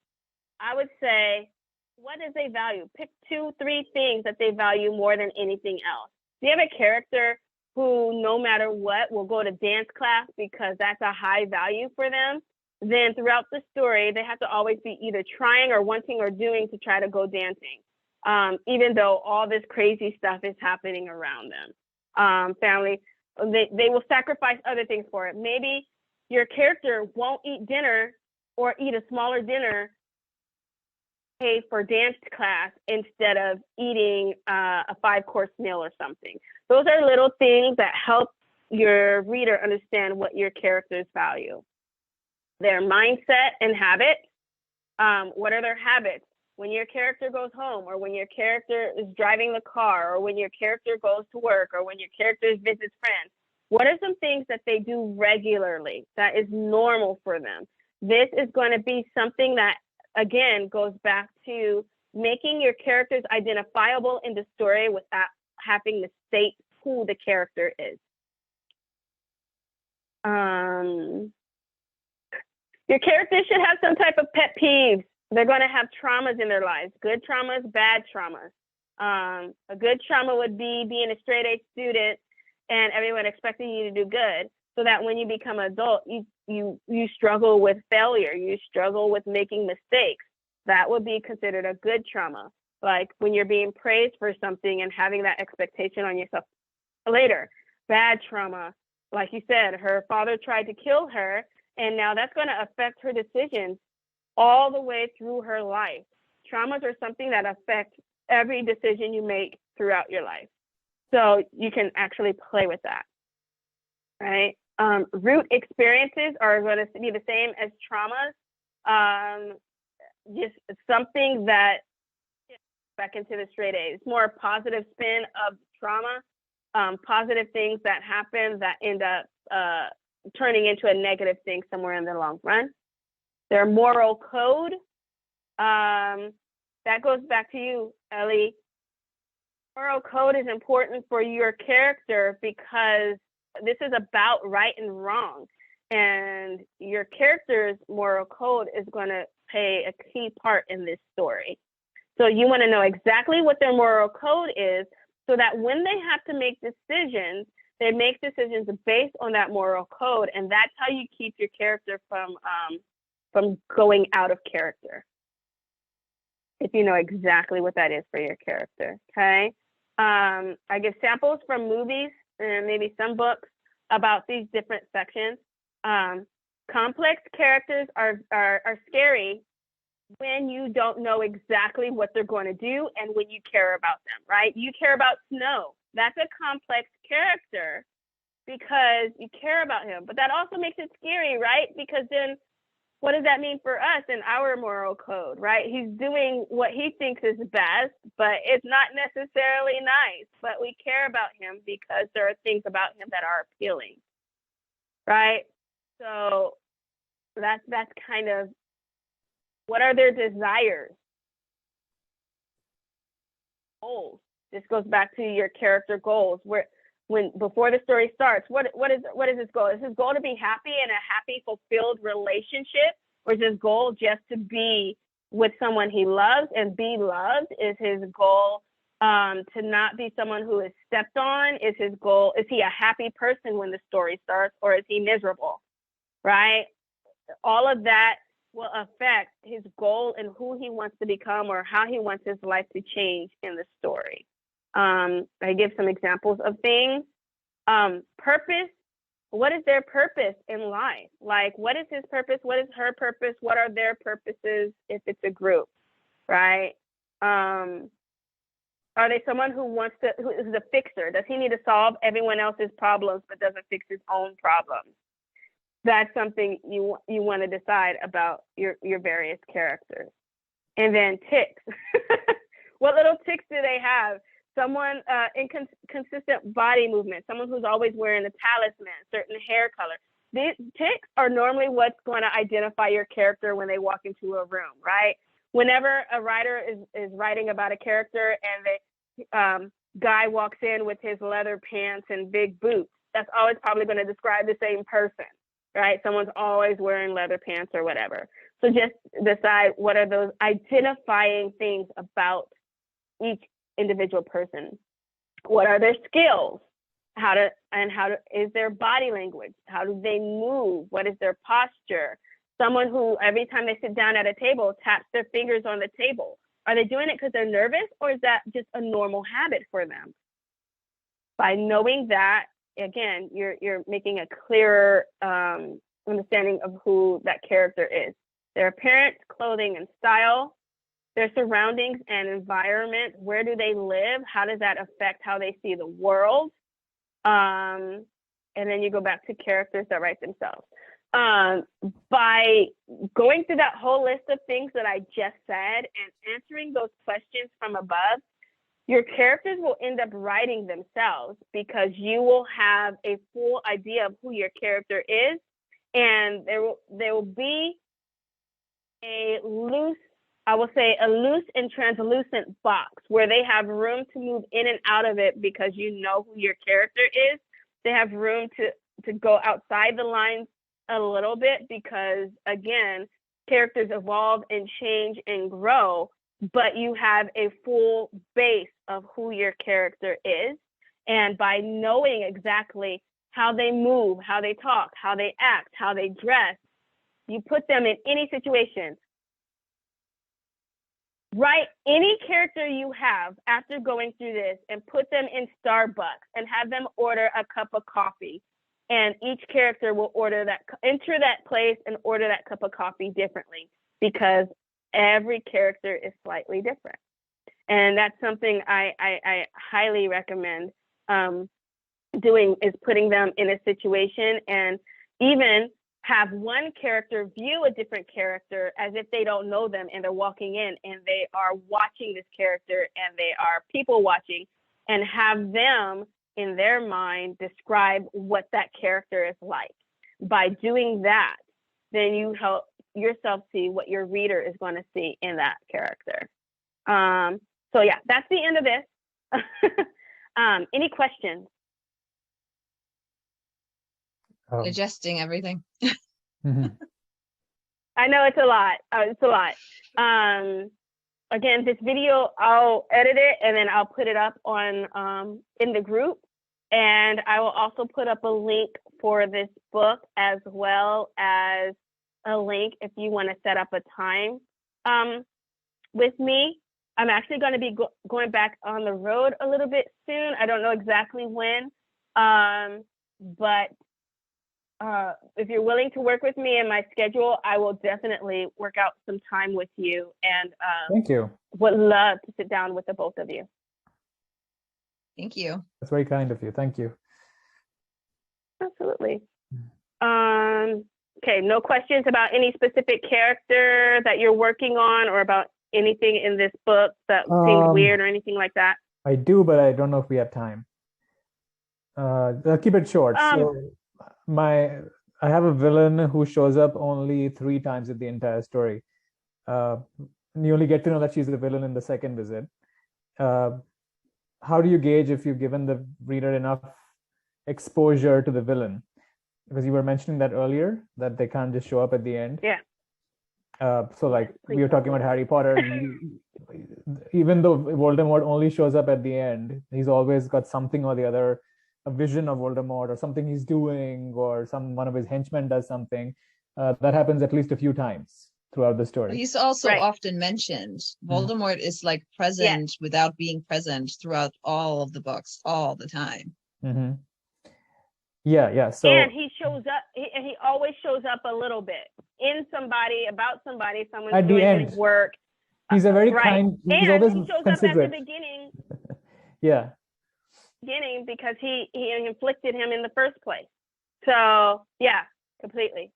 I would say, what does they value? Pick 2, 3 things that they value more than anything else. Do you have a character who, no matter what, will go to dance class because that's a high value for them? Then throughout the story, they have to always be either trying or wanting or doing to try to go dancing, even though all this crazy stuff is happening around them. Family, they will sacrifice other things for it. Maybe your character won't eat dinner or eat a smaller dinner, pay for dance class instead of eating a 5-course meal or something. Those are little things that help your reader understand what your characters value. Their mindset and habits. What are their habits? When your character goes home, or when your character is driving the car, or when your character goes to work, or when your character visits friends, what are some things that they do regularly that is normal for them? This is going to be something that, again, goes back to making your characters identifiable in the story without having to state who the character is. Your characters should have some type of pet peeves. They're going to have traumas in their lives, good traumas, bad traumas. A good trauma would be being a straight A student and everyone expecting you to do good, so that when you become an adult, you struggle with failure, you struggle with making mistakes. That would be considered a good trauma. Like when you're being praised for something and having that expectation on yourself later. Bad trauma, like you said, her father tried to kill her, and now that's going to affect her decisions all the way through her life. Traumas are something that affect every decision you make throughout your life. So you can actually play with that, right? Root experiences are going to be the same as traumas. Just something that back into the straight A. It's more a positive spin of trauma, positive things that happen that end up turning into a negative thing somewhere in the long run. Their moral code, that goes back to you, Ellie. Moral code is important for your character because this is about right and wrong. And your character's moral code is going to play a key part in this story. So you want to know exactly what their moral code is so that when they have to make decisions, they make decisions based on that moral code. And that's how you keep your character from going out of character. If you know exactly what that is for your character, okay? I give samples from movies and maybe some books about these different sections. Complex characters are scary when you don't know exactly what they're going to do and when you care about them, right? You care about Snow. That's a complex character because you care about him. But that also makes it scary, right? Because then what does that mean for us in our moral code, right? He's doing what he thinks is best, but it's not necessarily nice. But we care about him because there are things about him that are appealing, right? So that's kind of, what are their desires? Goals. This goes back to your character goals. Before the story starts, what is his goal? Is his goal to be happy in a happy, fulfilled relationship? Or is his goal just to be with someone he loves and be loved? Is his goal to not be someone who is stepped on? Is he a happy person when the story starts, or is he miserable? Right? All of that will affect his goal and who he wants to become or how he wants his life to change in the story. I give some examples of things. Purpose. What is their purpose in life? Like, what is his purpose? What is her purpose? What are their purposes if it's a group, right? Are they someone who is a fixer? Does he need to solve everyone else's problems but doesn't fix his own problems? That's something you want to decide about your various characters. And then ticks. What little ticks do they have? Someone inconsistent body movement, someone who's always wearing a talisman, certain hair color. These ticks are normally what's going to identify your character when they walk into a room, right? Whenever a writer is writing about a character and the guy walks in with his leather pants and big boots, that's always probably going to describe the same person, right? Someone's always wearing leather pants or whatever. So just decide what are those identifying things about each individual person. What are their skills? How is their body language? How do they move? What is their posture? Someone who every time they sit down at a table taps their fingers on the table. Are they doing it because they're nervous, or is that just a normal habit for them? By knowing that, again, you're making a clearer understanding of who that character is. Their appearance, clothing, and style, their surroundings and environment. Where do they live? How does that affect how they see the world? And then you go back to characters that write themselves. By going through that whole list of things that I just said and answering those questions from above, your characters will end up writing themselves because you will have a full idea of who your character is, and there will be a loose and translucent box where they have room to move in and out of it because you know who your character is. They have room to go outside the lines a little bit because, again, characters evolve and change and grow, but you have a full base of who your character is. And by knowing exactly how they move, how they talk, how they act, how they dress, you put them in any situation. Write any character you have after going through this and put them in Starbucks and have them order a cup of coffee. And each character will enter that place and order that cup of coffee differently because every character is slightly different. And that's something I highly recommend doing, is putting them in a situation and even have one character view a different character as if they don't know them and they're walking in and they are watching this character and they are people watching, and have them in their mind describe what that character is like. By doing that, then you help yourself see what your reader is going to see in that character. So yeah, that's the end of this. Any questions? Digesting everything. Mhm. I know it's a lot. It's a lot. Again, this video, I'll edit it and then I'll put it up on in the group. And I will also put up a link for this book as well as a link if you want to set up a time with me. I'm actually going to be going back on the road a little bit soon. I don't know exactly when, but if you're willing to work with me in my schedule, I will definitely work out some time with you, and Thank you. would love to sit down with the both of you. Thank you. That's very kind of you. Thank you. Absolutely. Okay, no questions about any specific character that you're working on or about anything in this book that seems weird or anything like that? I do, but I don't know if we have time. I'll keep it short. I have a villain who shows up only 3 times in the entire story. You only get to know that she's the villain in the second visit. How do you gauge if you've given the reader enough exposure to the villain? Because you were mentioning that earlier, that they can't just show up at the end. Yeah. So like we were talking about Harry Potter, even though Voldemort only shows up at the end, he's always got something or the other, a vision of Voldemort or something he's doing, or one of his henchmen does something. That happens at least a few times. throughout the story. He's also Right. often mentioned. Voldemort is like present without being present throughout all of the books, all the time. Mm-hmm. Yeah. So And he shows up, he always shows up a little bit in somebody, about somebody, someone's At the doing end. his work. he's a very Right. kind. He's And always he shows considerate. up at the Yeah. beginning because he inflicted him in the first place. So yeah, completely.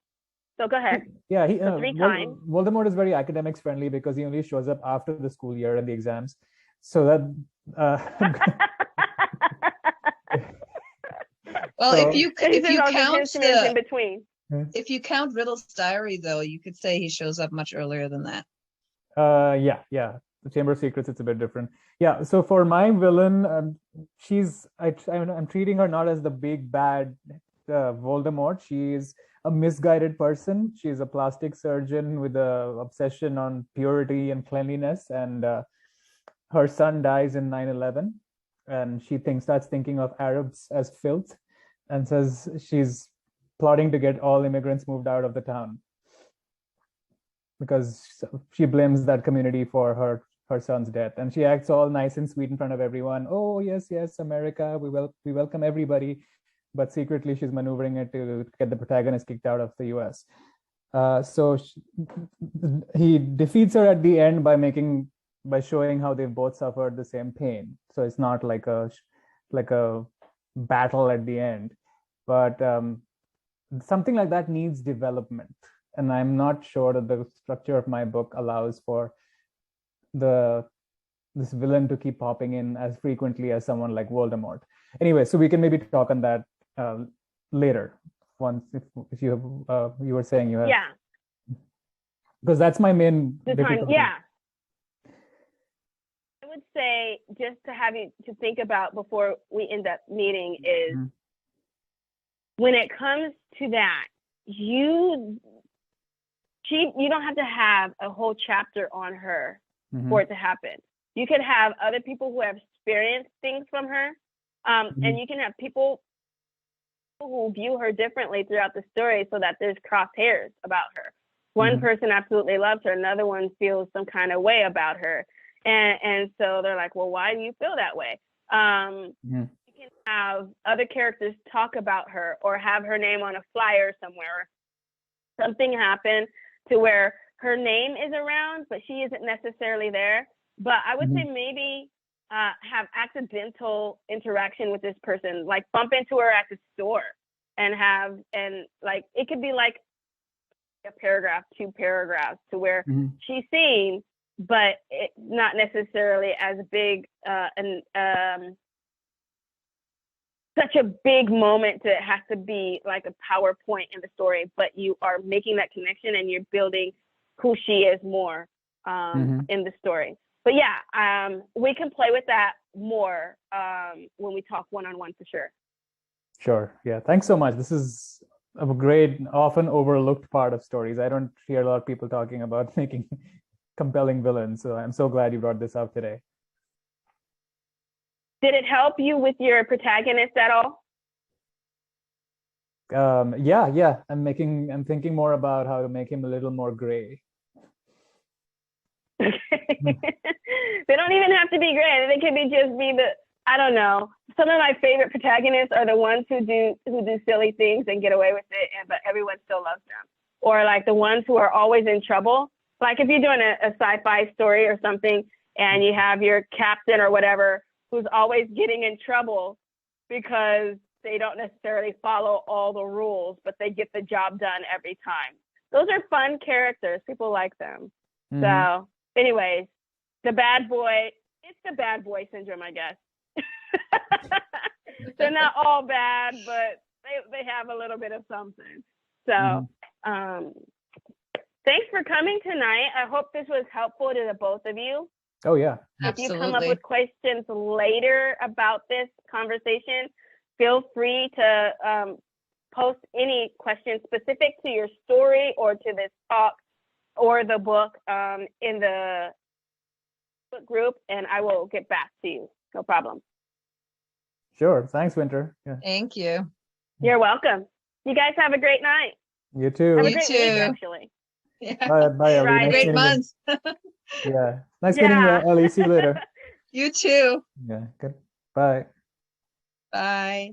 So go ahead. Yeah, So 3 times. Voldemort is very academics friendly because he only shows up after the school year and the exams. So that Well, So- if you count in between. if you count Riddle's diary, though, you could say he shows up much earlier than that. yeah. The Chamber of Secrets, it's a bit different. Yeah. So for my villain, I'm treating her not as the big bad Voldemort. She's a misguided person. She's a plastic surgeon with a obsession on purity and cleanliness, and her son dies in 9/11, and she starts thinking of Arabs as filth, and says she's plotting to get all immigrants moved out of the town because she blames that community for her son's death, and she acts all nice and sweet in front of everyone. Oh yes, America, we welcome everybody, but secretly she's maneuvering it to get the protagonist kicked out of the US. So he defeats her at the end by showing how they've both suffered the same pain. So it's not like a battle at the end, but something like that needs development, and I'm not sure that the structure of my book allows for this villain to keep popping in as frequently as someone like Voldemort. Anyway, so we can maybe talk on that later. Once, if you have, you were saying you have, Yeah. because that's my main The time, difficulty. yeah. I would say, just to have you to think about before we end up meeting, is Mhm. when it comes to that, you don't have to have a whole chapter on her Mhm. for it to happen. You could have other people who have experienced things from her, and you can have people who view her differently throughout the story, so that there's crosshairs about her. One Mhm. person absolutely loves her, another one feels some kind of way about her, and so they're like, well, why do you feel that way? Mhm. You can have other characters talk about her, or have her name on a flyer somewhere. Something happened to where her name is around, but she isn't necessarily there. But I would say maybe have accidental interaction with this person, like bump into her at the store, and like it could be like a paragraph, 2 paragraphs, to where she's seen, but it's not necessarily as big such a big moment that it has to be like a PowerPoint in the story, but you are making that connection and you're building who she is more in the story. But yeah, we can play with that more when we talk one-on-one for sure. Sure. Yeah. Thanks so much. This is a great, often overlooked part of stories. I don't hear a lot of people talking about making compelling villains. So I'm so glad you brought this up today. Did it help you with your protagonist at all? Yeah. I'm thinking more about how to make him a little more gray. They don't even have to be gray. They could just be I don't know. Some of my favorite protagonists are the ones who do silly things and get away with it, but everyone still loves them. Or like the ones who are always in trouble. Like if you're doing a sci-fi story or something, and you have your captain or whatever who's always getting in trouble because they don't necessarily follow all the rules, but they get the job done every time. Those are fun characters. People like them. So anyways, the bad boy, it's the bad boy syndrome, I guess. They're not all bad, but they have a little bit of something. So thanks for coming tonight. I hope this was helpful to the both of you. Oh yeah. If you come up with questions later about this conversation, feel free to post any questions specific to your story or to this talk or the book in the book group, and I will get back to you. No problem. Sure. Thanks, Winter. Yeah. Thank you. You're welcome. You guys have a great night. You too. Have a You great too. week, actually. Yeah. Bye, Ellie. Right. Nice Great meeting you. months. Yeah. Nice meeting you, Yeah. Ellie. See you later. You too. Yeah. Good. Bye. Bye.